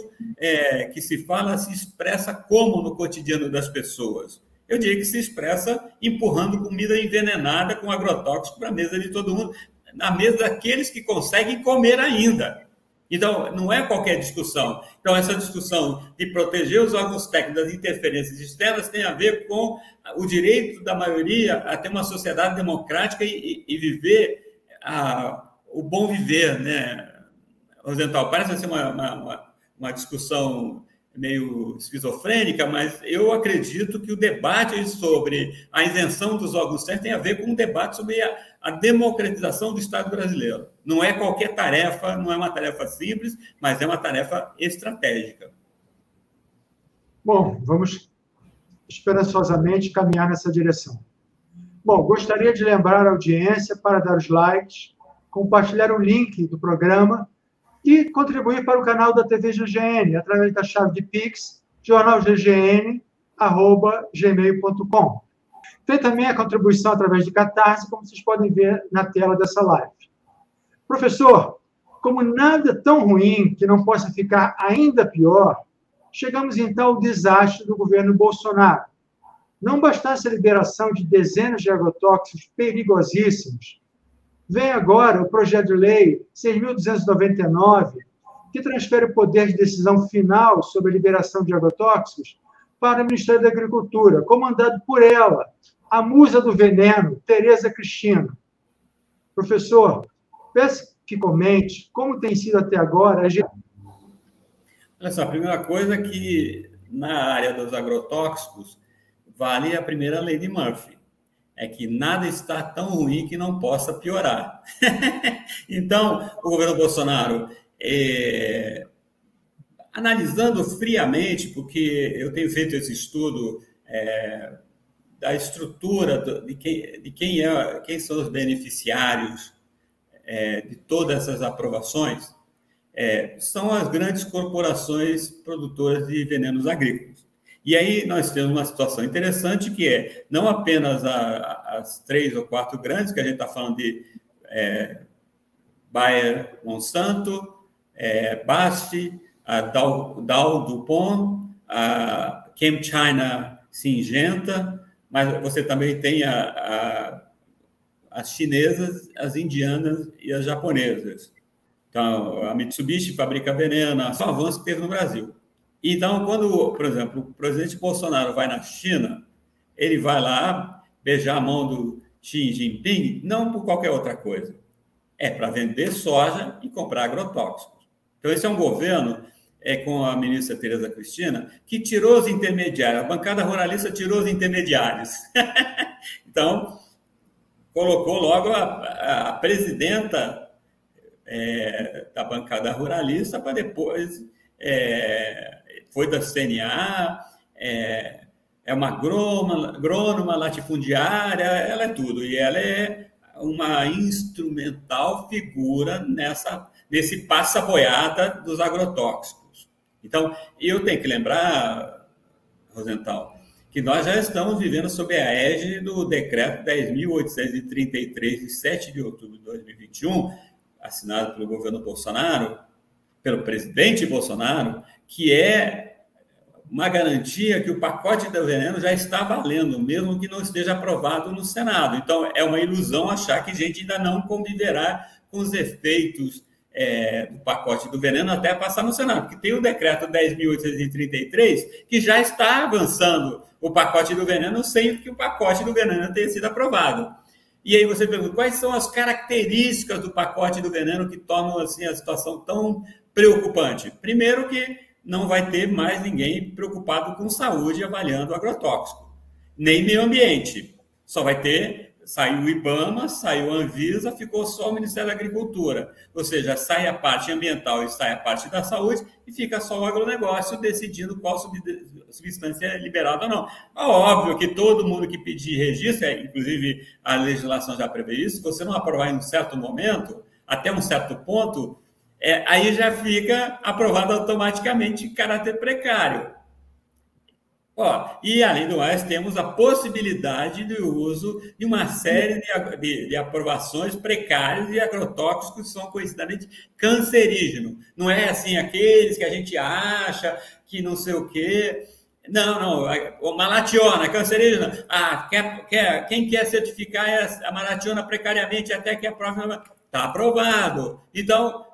que se fala se expressa como no cotidiano das pessoas? eu diria que se expressa empurrando comida envenenada com agrotóxico para a mesa de todo mundo, na mesa daqueles que conseguem comer ainda. Então, não é qualquer discussão. Então, essa discussão de proteger os órgãos técnicos das interferências externas tem a ver com o direito da maioria a ter uma sociedade democrática e viver o bom viver, né, Rosenthal? Parece ser uma discussão meio esquizofrênica, mas eu acredito que o debate sobre a isenção dos órgãos técnicos tem a ver com um debate sobre a democratização do Estado brasileiro. Não é qualquer tarefa, não é uma tarefa simples, mas é uma tarefa estratégica. Bom, vamos esperançosamente caminhar nessa direção. Bom, gostaria de lembrar a audiência para dar os likes, compartilhar o link do programa e contribuir para o canal da TV GGN através da chave de Pix, jornalggn@gmail.com. Tem também a contribuição através de Catarse, como vocês podem ver na tela dessa live. Professor, como nada tão ruim que não possa ficar ainda pior, chegamos então ao desastre do governo Bolsonaro. Não bastasse a liberação de dezenas de agrotóxicos perigosíssimos, vem agora o projeto de lei 6.299, que transfere o poder de decisão final sobre a liberação de agrotóxicos para o Ministério da Agricultura, comandado por ela, a musa do veneno, Tereza Cristina. Professor, peço que comente como tem sido até agora a... Olha só, a primeira coisa é que na área dos agrotóxicos vale a primeira lei de Murphy. É que nada está tão ruim que não possa piorar. Então, o governo Bolsonaro, analisando friamente, porque eu tenho feito esse estudo da estrutura de quem são os beneficiários de todas essas aprovações, são as grandes corporações produtoras de venenos agrícolas. E aí nós temos uma situação interessante que é não apenas as 3 ou 4 grandes, que a gente está falando de Bayer, Monsanto, BASF, a Dow DuPont, a ChemChina Syngenta, mas você também tem as chinesas, as indianas e as japonesas. Então, a Mitsubishi fabrica veneno, só avanço que teve no Brasil. Então, quando, por exemplo, o presidente Bolsonaro vai na China, ele vai lá beijar a mão do Xi Jinping, não por qualquer outra coisa. É para vender soja e comprar agrotóxicos. Então, esse é um governo, com a ministra Tereza Cristina, que tirou os intermediários. A bancada ruralista tirou os intermediários. Então, colocou logo a presidenta da bancada ruralista para depois... foi da CNA, é uma agrônoma, latifundiária, ela é tudo. E ela é uma instrumental figura nesse passa-boiada dos agrotóxicos. Então, eu tenho que lembrar, Rosenthal, que nós já estamos vivendo sob a égide do decreto 10.833, de 7 de outubro de 2021, assinado pelo governo Bolsonaro, pelo presidente Bolsonaro, que é uma garantia que o pacote do veneno já está valendo, mesmo que não esteja aprovado no Senado. Então, é uma ilusão achar que a gente ainda não conviverá com os efeitos do pacote do veneno até passar no Senado, porque tem o decreto 10.833 que já está avançando o pacote do veneno sem que o pacote do veneno tenha sido aprovado. E aí você pergunta, quais são as características do pacote do veneno que tornam assim, a situação tão preocupante? Primeiro que não vai ter mais ninguém preocupado com saúde avaliando o agrotóxico, nem meio ambiente. Só vai ter, saiu o IBAMA, saiu a Anvisa, ficou só o Ministério da Agricultura. Ou seja, sai a parte ambiental e sai a parte da saúde e fica só o agronegócio decidindo qual substância é liberada ou não. É óbvio que todo mundo que pedir registro, inclusive a legislação já prevê isso, se você não aprovar em um certo momento, até um certo ponto, aí já fica aprovado automaticamente em caráter precário. E, além do mais, temos a possibilidade do uso de uma série de aprovações precárias de agrotóxicos que são conhecidamente cancerígenos. Não é assim aqueles que a gente acha que não sei o quê. Não, não, malationa, cancerígena. Quem quer certificar a malationa precariamente até que a prova está aprovado. Então,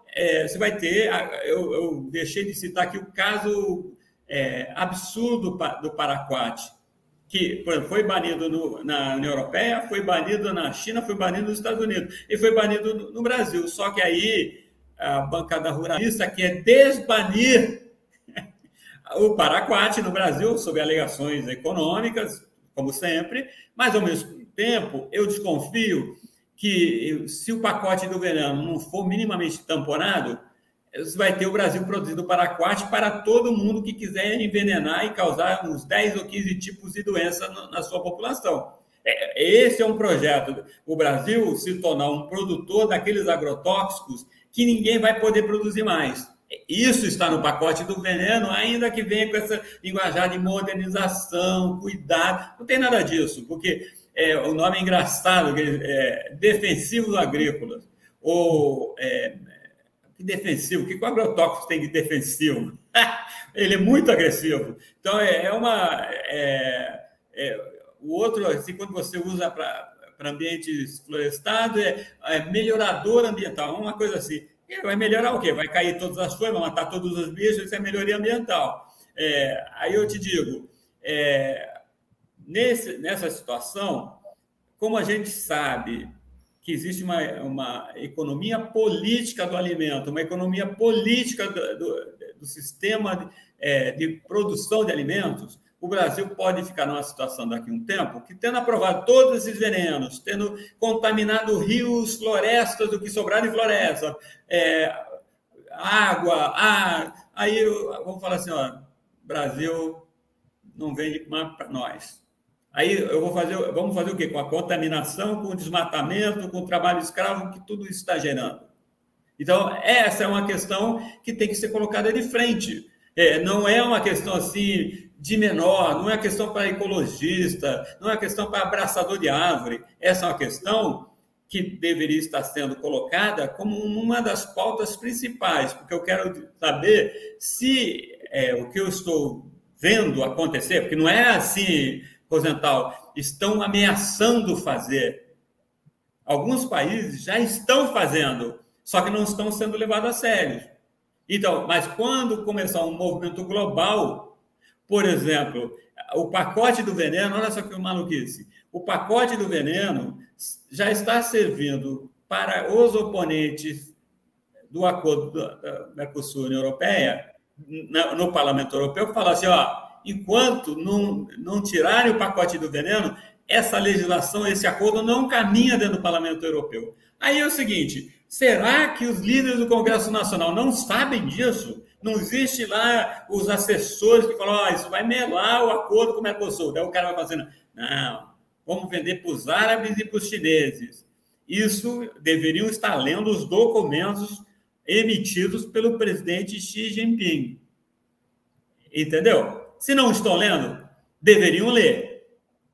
você vai ter, eu deixei de citar aqui o caso absurdo do paraquat, que, por exemplo, foi banido na União Europeia, foi banido na China, foi banido nos Estados Unidos e foi banido no Brasil. Só que aí a bancada ruralista quer desbanir o paraquat no Brasil, sob alegações econômicas, como sempre, mas, ao mesmo tempo, eu desconfio que, se o pacote do veneno não for minimamente tamponado, você vai ter o Brasil produzindo paraquat para todo mundo que quiser envenenar e causar uns 10 ou 15 tipos de doença na sua população. Esse é um projeto. O Brasil se tornar um produtor daqueles agrotóxicos que ninguém vai poder produzir mais. Isso está no pacote do veneno, ainda que venha com essa linguajar de modernização, cuidado. Não tem nada disso, porque o nome é engraçado, defensivos agrícolas. Ou que defensivo? O que o agrotóxico tem de defensivo? Ele é muito agressivo. Então, o outro, assim, quando você usa para ambientes florestados, é melhorador ambiental, uma coisa assim. Vai melhorar o quê? Vai cair todas as folhas, vai matar todos os bichos, isso é melhoria ambiental. Aí eu te digo, nessa situação, como a gente sabe que existe uma economia política do alimento, uma economia política do sistema de produção de alimentos, o Brasil pode ficar numa situação daqui a um tempo que, tendo aprovado todos esses venenos, tendo contaminado rios, florestas, do que sobrar de floresta, água, ar, aí vamos falar assim, ó, Brasil não vende mais para nós. Aí vamos fazer o quê? Com a contaminação, com o desmatamento, com o trabalho escravo, que tudo isso está gerando. Então, essa é uma questão que tem que ser colocada de frente. Não é uma questão assim de menor, não é questão para ecologista, não é questão para abraçador de árvore. Essa é uma questão que deveria estar sendo colocada como uma das pautas principais, porque eu quero saber se o que eu estou vendo acontecer, porque não é assim, Rosenthal, estão ameaçando fazer. Alguns países já estão fazendo, só que não estão sendo levados a sério. Então, mas quando começar um movimento global, por exemplo, o pacote do veneno, olha só que maluquice, o pacote do veneno já está servindo para os oponentes do acordo da Mercosul-União Europeia, no Parlamento Europeu, falar assim, ó, enquanto não tirarem o pacote do veneno, essa legislação, esse acordo não caminha dentro do Parlamento Europeu. Aí é o seguinte, será que os líderes do Congresso Nacional não sabem disso? Não existe lá os assessores que falam, isso vai melar o acordo com o Mercosul. Daí o cara vai fazendo, não, vamos vender para os árabes e para os chineses. Isso deveriam estar lendo os documentos emitidos pelo presidente Xi Jinping. Entendeu? Se não estão lendo, deveriam ler.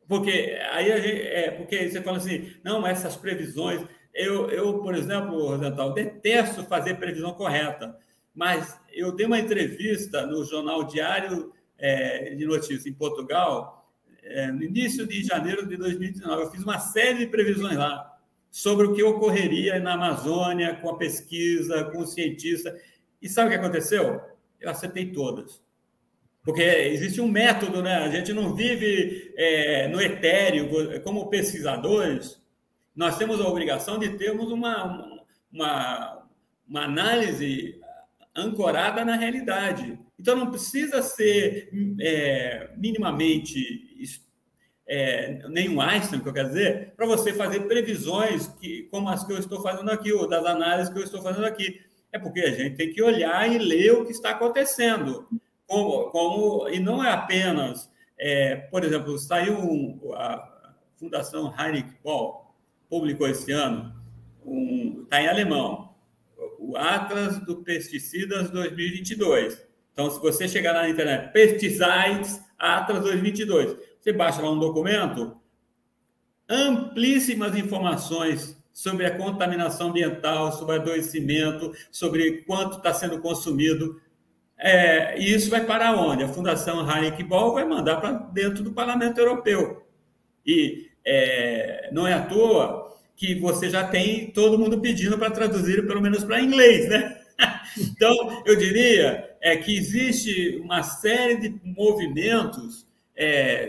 Porque aí porque você fala assim, não, essas previsões... Eu, por exemplo, Rosenthal, detesto fazer previsão correta, mas eu dei uma entrevista no Jornal Diário de Notícias em Portugal, no início de janeiro de 2019. Eu fiz uma série de previsões lá sobre o que ocorreria na Amazônia com a pesquisa, com o cientista. E sabe o que aconteceu? Eu acertei todas. Porque existe um método, né? A gente não vive no etéreo. Como pesquisadores, nós temos a obrigação de termos uma análise ancorada na realidade. Então, não precisa ser minimamente nem um Einstein, que eu quero dizer, para você fazer previsões como as que eu estou fazendo aqui, ou das análises que eu estou fazendo aqui. É porque a gente tem que olhar e ler o que está acontecendo. E não é apenas... por exemplo, saiu a Fundação Heinrich Böll, publicou esse ano, está em alemão, o Atlas do Pesticidas 2022. Então, se você chegar lá na internet, Pesticides Atlas 2022, você baixa lá um documento, amplíssimas informações sobre a contaminação ambiental, sobre adoecimento, sobre quanto está sendo consumido. E isso vai para onde? A Fundação Heineken-Böll vai mandar para dentro do Parlamento Europeu. E não é à toa que você já tem todo mundo pedindo para traduzir, pelo menos para inglês, né? Então, eu diria que existe uma série de movimentos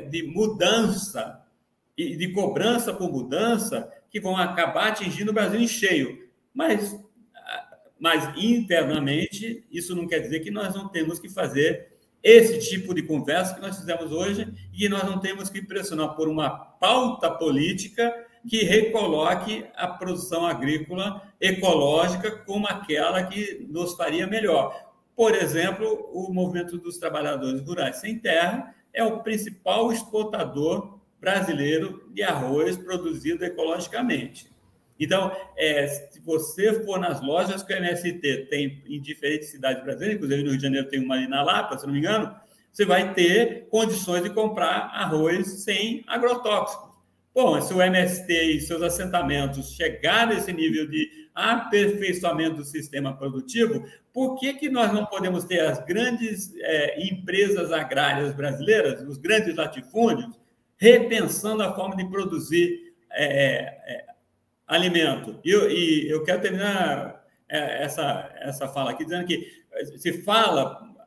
de mudança e de cobrança por mudança que vão acabar atingindo o Brasil em cheio. Mas internamente, isso não quer dizer que nós não temos que fazer esse tipo de conversa que nós fizemos hoje e que nós não temos que pressionar por uma pauta política que recoloque a produção agrícola ecológica como aquela que nos faria melhor. Por exemplo, o movimento dos trabalhadores rurais sem terra é o principal exportador brasileiro de arroz produzido ecologicamente. Então, se você for nas lojas que o MST tem em diferentes cidades brasileiras, inclusive no Rio de Janeiro tem uma ali na Lapa, se não me engano, você vai ter condições de comprar arroz sem agrotóxicos. Bom, se o MST e seus assentamentos chegarem a esse nível de aperfeiçoamento do sistema produtivo, por que nós não podemos ter as grandes empresas agrárias brasileiras, os grandes latifúndios, repensando a forma de produzir alimento? E eu quero terminar essa fala aqui dizendo que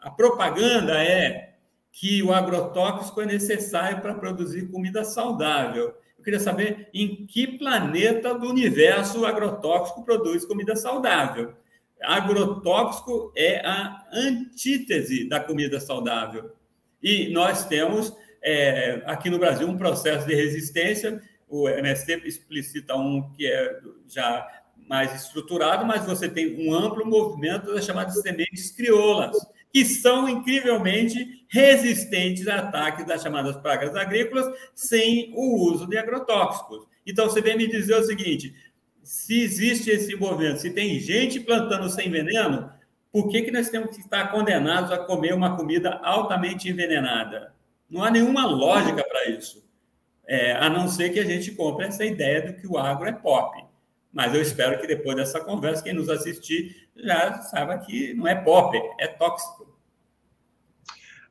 a propaganda é que o agrotóxico é necessário para produzir comida saudável. Eu queria saber em que planeta do universo o agrotóxico produz comida saudável. Agrotóxico é a antítese da comida saudável. E nós temos, aqui no Brasil, um processo de resistência. O MST explicita um que é já mais estruturado, mas você tem um amplo movimento das chamadas sementes crioulas, que são incrivelmente resistentes a ataques das chamadas pragas agrícolas sem o uso de agrotóxicos. Então, você vem me dizer o seguinte: se existe esse movimento, se tem gente plantando sem veneno, por que nós temos que estar condenados a comer uma comida altamente envenenada? Não há nenhuma lógica para isso, a não ser que a gente compre essa ideia de que o agro é pop. Mas eu espero que depois dessa conversa, quem nos assistir já saiba que não é pop, é tóxico.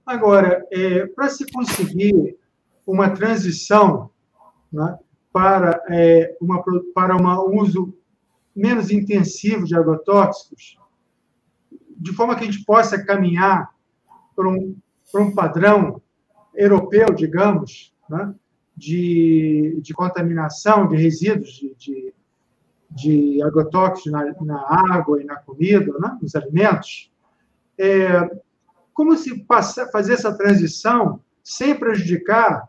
Agora, para se conseguir uma transição, né, para um uso menos intensivo de agrotóxicos, de forma que a gente possa caminhar para um padrão europeu, digamos, né, de contaminação de resíduos de agrotóxicos na água e na comida, né, nos alimentos, como se fazer essa transição sem prejudicar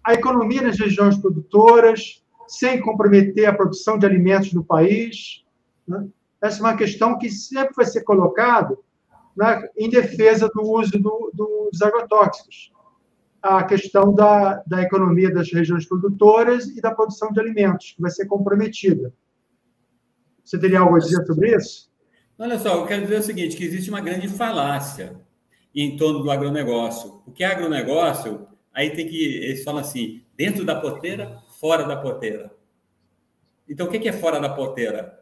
a economia nas regiões produtoras, sem comprometer a produção de alimentos no país, né? Essa é uma questão que sempre vai ser colocada, né, em defesa do uso dos agrotóxicos. A questão da economia das regiões produtoras e da produção de alimentos, que vai ser comprometida. Você teria algo a dizer sobre isso? Olha só, eu quero dizer o seguinte, que existe uma grande falácia em torno do agronegócio. O que é agronegócio, aí eles falam assim, dentro da porteira, fora da porteira. Então, o que é fora da porteira?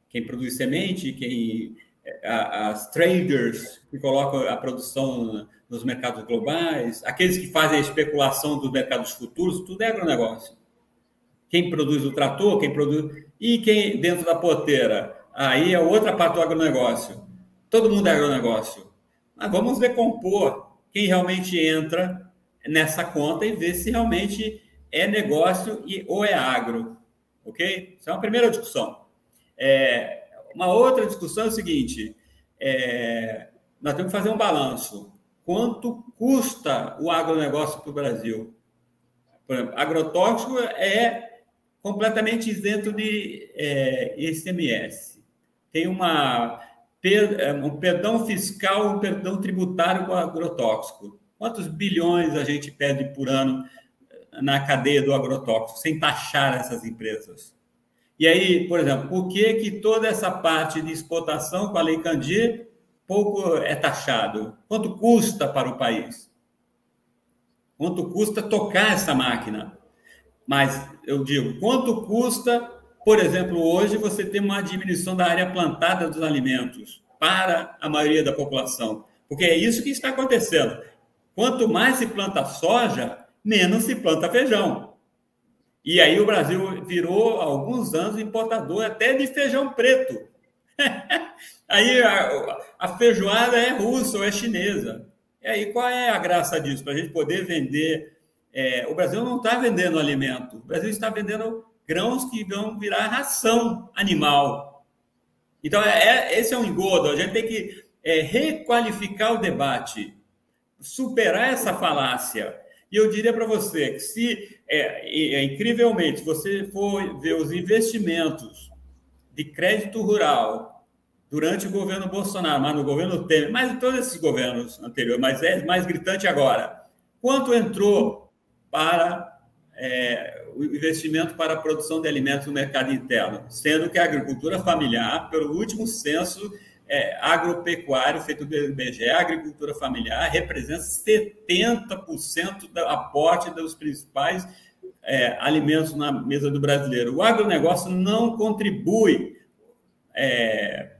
Quem produz semente, as traders que colocam a produção nos mercados globais, aqueles que fazem a especulação dos mercados futuros, tudo é agronegócio. Quem produz o trator, e quem dentro da porteira, aí é outra parte do agronegócio. Todo mundo é agronegócio. Mas vamos decompor quem realmente entra nessa conta e ver se realmente é negócio ou é agro. Ok? Isso é uma primeira discussão. Uma outra discussão é o seguinte, nós temos que fazer um balanço. Quanto custa o agronegócio para o Brasil? Por exemplo, agrotóxico é completamente isento de ICMS. Tem um perdão fiscal, um perdão tributário com o agrotóxico. Quantos bilhões a gente perde por ano na cadeia do agrotóxico, sem taxar essas empresas? E aí, por exemplo, por que toda essa parte de exportação com a Lei Candir pouco é taxado? Quanto custa para o país? Quanto custa tocar essa máquina? Mas eu digo, quanto custa, por exemplo, hoje você tem uma diminuição da área plantada dos alimentos? para a maioria da população. Porque é isso que está acontecendo. Quanto mais se planta soja, menos se planta feijão. E aí o Brasil virou, há alguns anos, importador até de feijão preto. Aí a feijoada é russa ou é chinesa. E aí qual é a graça disso? Para a gente poder vender... o Brasil não está vendendo alimento. O Brasil está vendendo grãos que vão virar ração animal. Então, esse é um engodo. A gente tem que requalificar o debate, superar essa falácia. E eu diria para você que se, incrivelmente, se você for ver os investimentos de crédito rural durante o governo Bolsonaro, mas no governo Temer, mas em todos esses governos anteriores, mas é mais gritante agora, quanto entrou para o investimento para a produção de alimentos no mercado interno, sendo que a agricultura familiar, pelo último censo agropecuário feito pelo IBGE, a agricultura familiar representa 70% do aporte dos principais alimentos na mesa do brasileiro. O agronegócio não contribui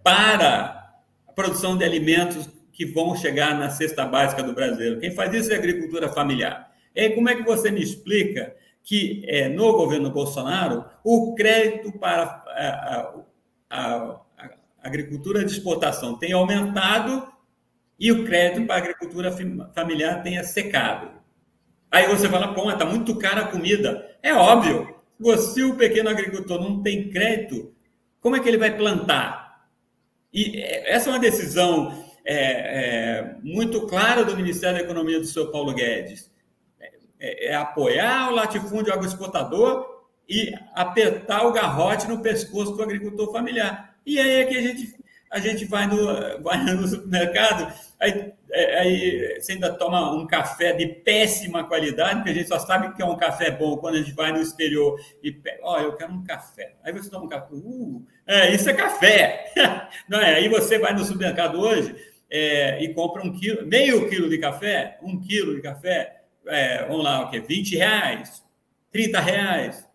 para a produção de alimentos que vão chegar na cesta básica do brasileiro. Quem faz isso é a agricultura familiar. E como é que você me explica que no governo Bolsonaro o crédito para a agricultura de exportação tem aumentado e o crédito para a agricultura familiar tenha secado? Aí você fala, pô, está muito cara a comida. É óbvio, se o pequeno agricultor não tem crédito, como é que ele vai plantar? E essa é uma decisão muito clara do Ministério da Economia do senhor Paulo Guedes. Apoiar o latifúndio agroexportador e apertar o garrote no pescoço do agricultor familiar. E aí é que a gente vai no supermercado, aí você ainda toma um café de péssima qualidade, porque a gente só sabe que é um café bom quando a gente vai no exterior e eu quero um café. Aí você toma um café, isso é café. Não é? Aí você vai no supermercado hoje e compra meio quilo de café, 1 quilo de café, vamos lá, R$20, R$30.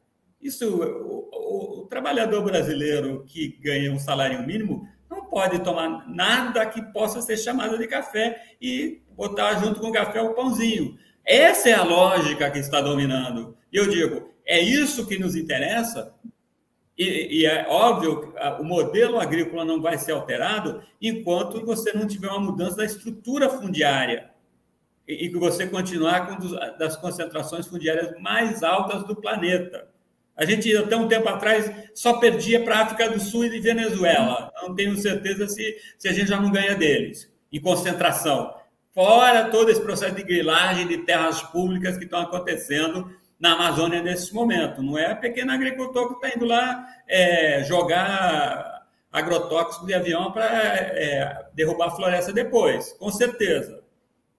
Isso, o trabalhador brasileiro que ganha um salário mínimo não pode tomar nada que possa ser chamado de café e botar junto com o café o pãozinho. Essa é a lógica que está dominando. E eu digo, é isso que nos interessa? E é óbvio que o modelo agrícola não vai ser alterado enquanto você não tiver uma mudança da estrutura fundiária e que você continuar com das concentrações fundiárias mais altas do planeta. A gente, até um tempo atrás, só perdia para a África do Sul e Venezuela. Não tenho certeza se a gente já não ganha deles, em concentração. Fora todo esse processo de grilagem de terras públicas que estão acontecendo na Amazônia nesse momento. Não é pequeno agricultor que está indo lá jogar agrotóxico de avião para derrubar a floresta depois, com certeza.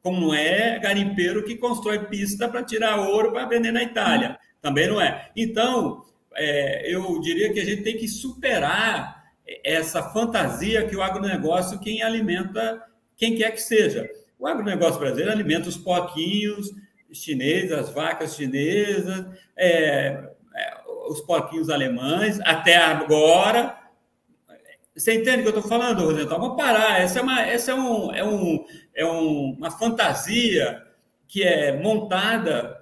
Como não é garimpeiro que constrói pista para tirar ouro para vender na Itália. Também não é. Então, eu diria que a gente tem que superar essa fantasia que o agronegócio, quem alimenta, quem quer que seja. O agronegócio brasileiro alimenta os porquinhos chineses, as vacas chinesas, os porquinhos alemães, até agora. Você entende o que eu estou falando, Rosenthal? Vamos parar. Essa é uma fantasia que é montada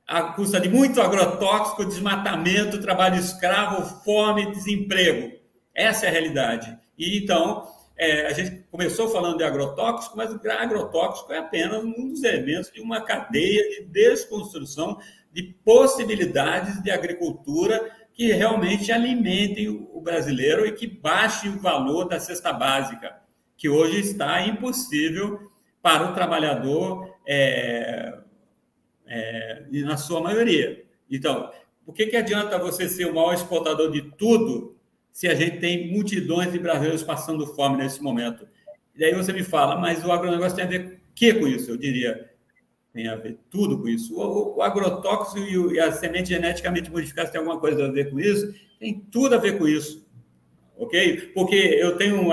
à custa de muito agrotóxico, desmatamento, trabalho escravo, fome, desemprego. Essa é a realidade. E então, a gente começou falando de agrotóxico, mas o agrotóxico é apenas um dos elementos de uma cadeia de desconstrução de possibilidades de agricultura que realmente alimentem o brasileiro e que baixem o valor da cesta básica, que hoje está impossível para o trabalhador na sua maioria. Então, por que adianta você ser o maior exportador de tudo se a gente tem multidões de brasileiros passando fome nesse momento? E daí você me fala, mas o agronegócio tem a ver o que com isso? Eu diria, tem a ver tudo com isso. O agrotóxico e a semente geneticamente modificada tem alguma coisa a ver com isso? Tem tudo a ver com isso, ok? Porque eu tenho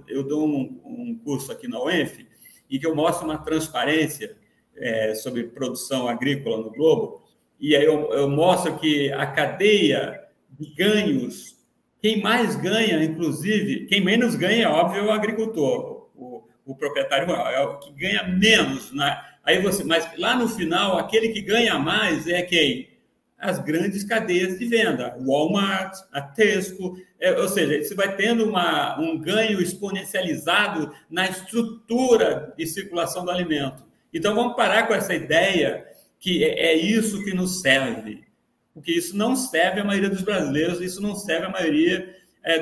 eu dou um curso aqui na UENF e que eu mostro uma transparência sobre produção agrícola no globo, e aí eu mostro que a cadeia de ganhos Quem mais ganha, inclusive, quem menos ganha, óbvio, é o agricultor, o proprietário rural, é o que ganha menos, né? Mas lá no final, aquele que ganha mais é quem? As grandes cadeias de venda, o Walmart, a Tesco, ou seja, você vai tendo um ganho exponencializado na estrutura de circulação do alimento. Então, vamos parar com essa ideia que é isso que nos serve, porque isso não serve à maioria dos brasileiros, isso não serve à maioria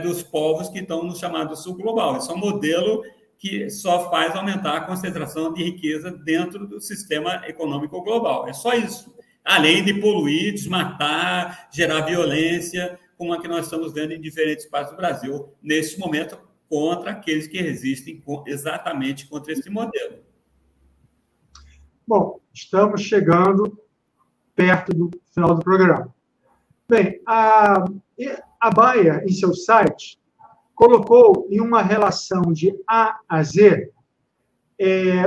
dos povos que estão no chamado sul global. Isso é um modelo que só faz aumentar a concentração de riqueza dentro do sistema econômico global. É só isso. Além de poluir, desmatar, gerar violência, como a que nós estamos vendo em diferentes partes do Brasil, nesse momento, contra aqueles que resistem exatamente contra esse modelo. Bom, estamos chegando perto do final do programa. Bem, a Bayer, em seu site, colocou em uma relação de A a Z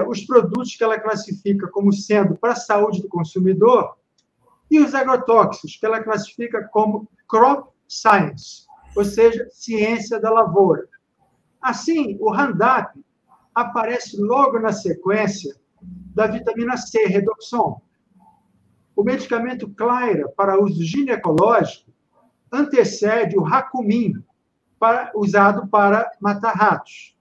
os produtos que ela classifica como sendo para a saúde do consumidor e os agrotóxicos, que ela classifica como crop science, ou seja, ciência da lavoura. Assim, o Roundup aparece logo na sequência da vitamina C, Redoxon. O medicamento Claira, para uso ginecológico, antecede o Racumin, usado para matar ratos.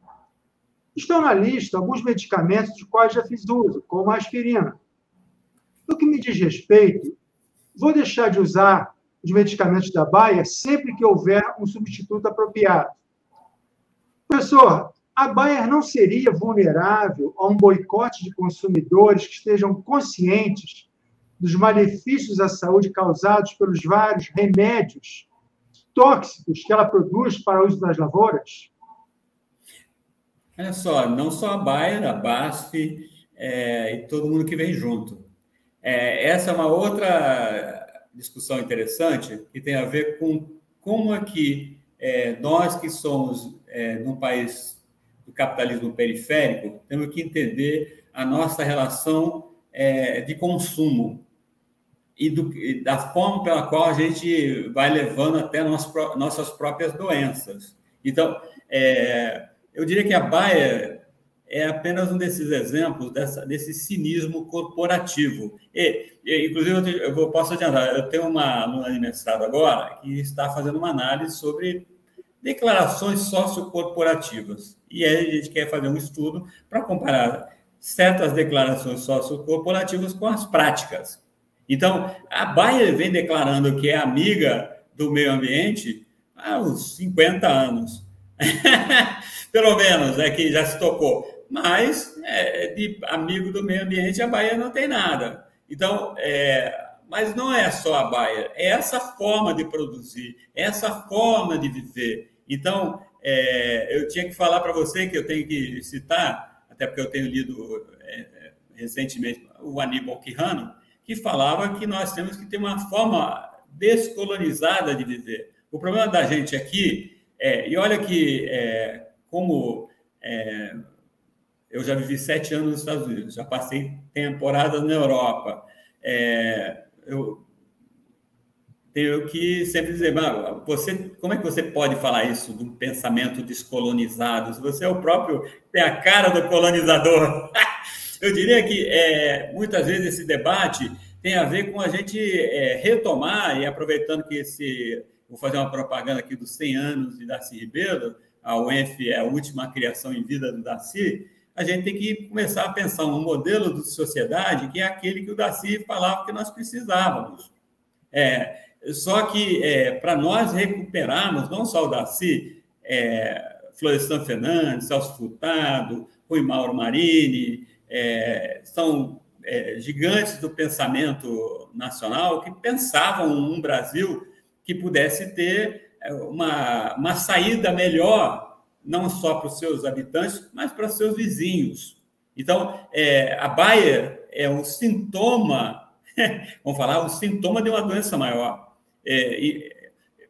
Estão na lista alguns medicamentos dos quais já fiz uso, como a aspirina. No que me diz respeito, vou deixar de usar os medicamentos da Bayer sempre que houver um substituto apropriado. Professor, a Bayer não seria vulnerável a um boicote de consumidores que estejam conscientes dos malefícios à saúde causados pelos vários remédios tóxicos que ela produz para o uso das lavouras? Olha só, não só a Bayer, a BASF e todo mundo que vem junto. Essa é uma outra discussão interessante que tem a ver com como é que nós que somos num país do capitalismo periférico temos que entender a nossa relação de consumo e da forma pela qual a gente vai levando até nossas próprias doenças. Então, eu diria que a Bayer é apenas um desses exemplos desse cinismo corporativo. Inclusive, posso adiantar, eu tenho uma aluna de mestrado agora que está fazendo uma análise sobre declarações sociocorporativas. E aí a gente quer fazer um estudo para comparar certas declarações sociocorporativas com as práticas. Então, a Bayer vem declarando que é amiga do meio ambiente há uns 50 anos. Pelo menos, que já se tocou. Mas, de amigo do meio ambiente, a Bayer não tem nada. Então, mas não é só a Bayer, é essa forma de produzir, essa forma de viver. Então, eu tinha que falar para você que eu tenho que citar, até porque eu tenho lido recentemente o Aníbal Quijano, que falava que nós temos que ter uma forma descolonizada de viver. O problema da gente aqui e olha que, como eu já vivi 7 anos nos Estados Unidos, já passei temporadas na Europa, eu tenho que sempre dizer, como é que você pode falar isso de um pensamento descolonizado? Se você é o próprio, tem a cara do colonizador. Eu diria que, muitas vezes, esse debate tem a ver com a gente retomar, e aproveitando que vou fazer uma propaganda aqui dos 100 anos de Darcy Ribeiro, a UENF é a última criação em vida do Darcy, a gente tem que começar a pensar um modelo de sociedade que é aquele que o Darcy falava que nós precisávamos. Só que, para nós recuperarmos, não só o Darcy, Florestan Fernandes, Celso Furtado, Rui Mauro Marini, são gigantes do pensamento nacional que pensavam um Brasil que pudesse ter uma saída melhor, não só para os seus habitantes, mas para os seus vizinhos. Então, a Bayer é um sintoma, vamos falar, um sintoma de uma doença maior. E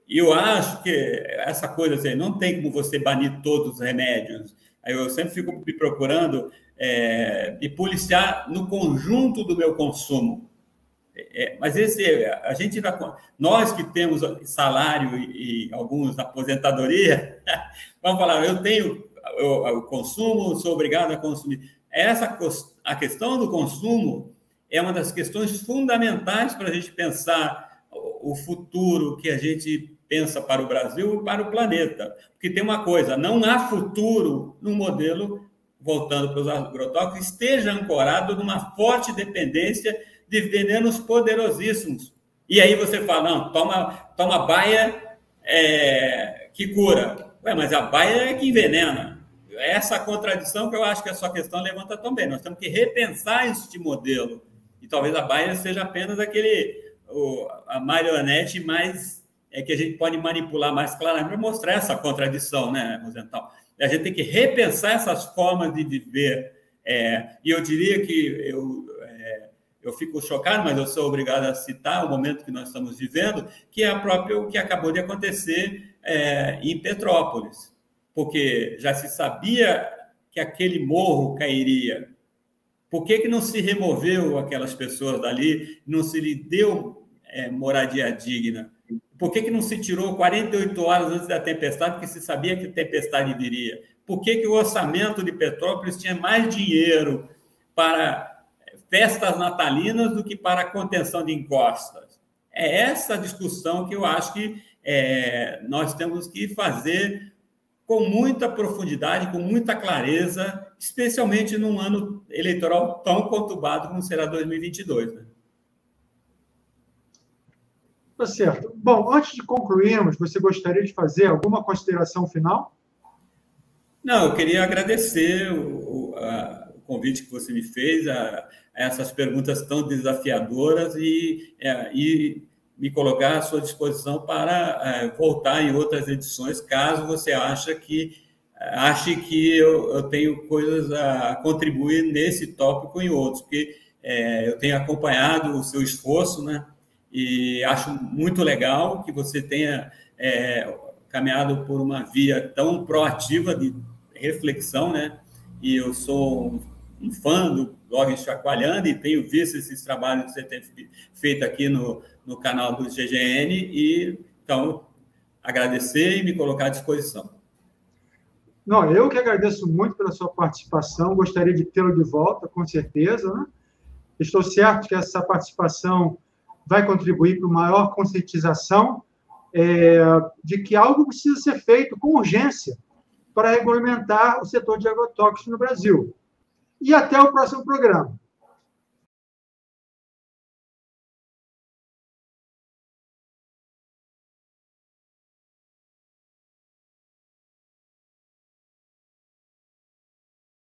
eu acho que essa coisa assim, não tem como você banir todos os remédios. Eu sempre fico me procurando me policiar no conjunto do meu consumo. Mas a gente nós que temos salário e alguns aposentadoria, vamos falar, eu consumo, sou obrigado a consumir. A questão do consumo é uma das questões fundamentais para a gente pensar o futuro que a gente pensa para o Brasil e para o planeta. Porque tem uma coisa, não há futuro no modelo, voltando para os agrotóxicos, que esteja ancorado numa forte dependência de venenos poderosíssimos. E aí você fala, não, toma baia que cura. Mas a baia é que envenena. Essa contradição que eu acho que a sua questão levanta também. Nós temos que repensar este modelo. E talvez a baia seja apenas a marionete mais que a gente pode manipular mais claramente para mostrar essa contradição, né, Rosenthal? A gente tem que repensar essas formas de viver. E eu diria que eu fico chocado, mas eu sou obrigado a citar o momento que nós estamos vivendo, que é o que acabou de acontecer em Petrópolis. Porque já se sabia que aquele morro cairia. Por que não se removeu aquelas pessoas dali, não se lhe deu moradia digna? Por que não se tirou 48 horas antes da tempestade, porque se sabia que a tempestade viria? Por que o orçamento de Petrópolis tinha mais dinheiro para festas natalinas do que para a contenção de encostas? É essa discussão que eu acho que nós temos que fazer com muita profundidade, com muita clareza, especialmente num ano eleitoral tão conturbado como será 2022, né? Tá certo. Bom, antes de concluirmos, você gostaria de fazer alguma consideração final? Não, eu queria agradecer o convite que você me fez, a essas perguntas tão desafiadoras e me colocar à sua disposição para voltar em outras edições, caso você ache que eu tenho coisas a contribuir nesse tópico e em outros, porque eu tenho acompanhado o seu esforço, né? E acho muito legal que você tenha caminhado por uma via tão proativa de reflexão, né? E eu sou um fã do blog Chacoalhando e tenho visto esses trabalhos que você tem feito aqui no canal do GGN e, então, agradecer e me colocar à disposição. Não, eu que agradeço muito pela sua participação, gostaria de tê-lo de volta, com certeza, né? Estou certo que essa participação vai contribuir para uma maior conscientização de que algo precisa ser feito com urgência para regulamentar o setor de agrotóxicos no Brasil. E até o próximo programa.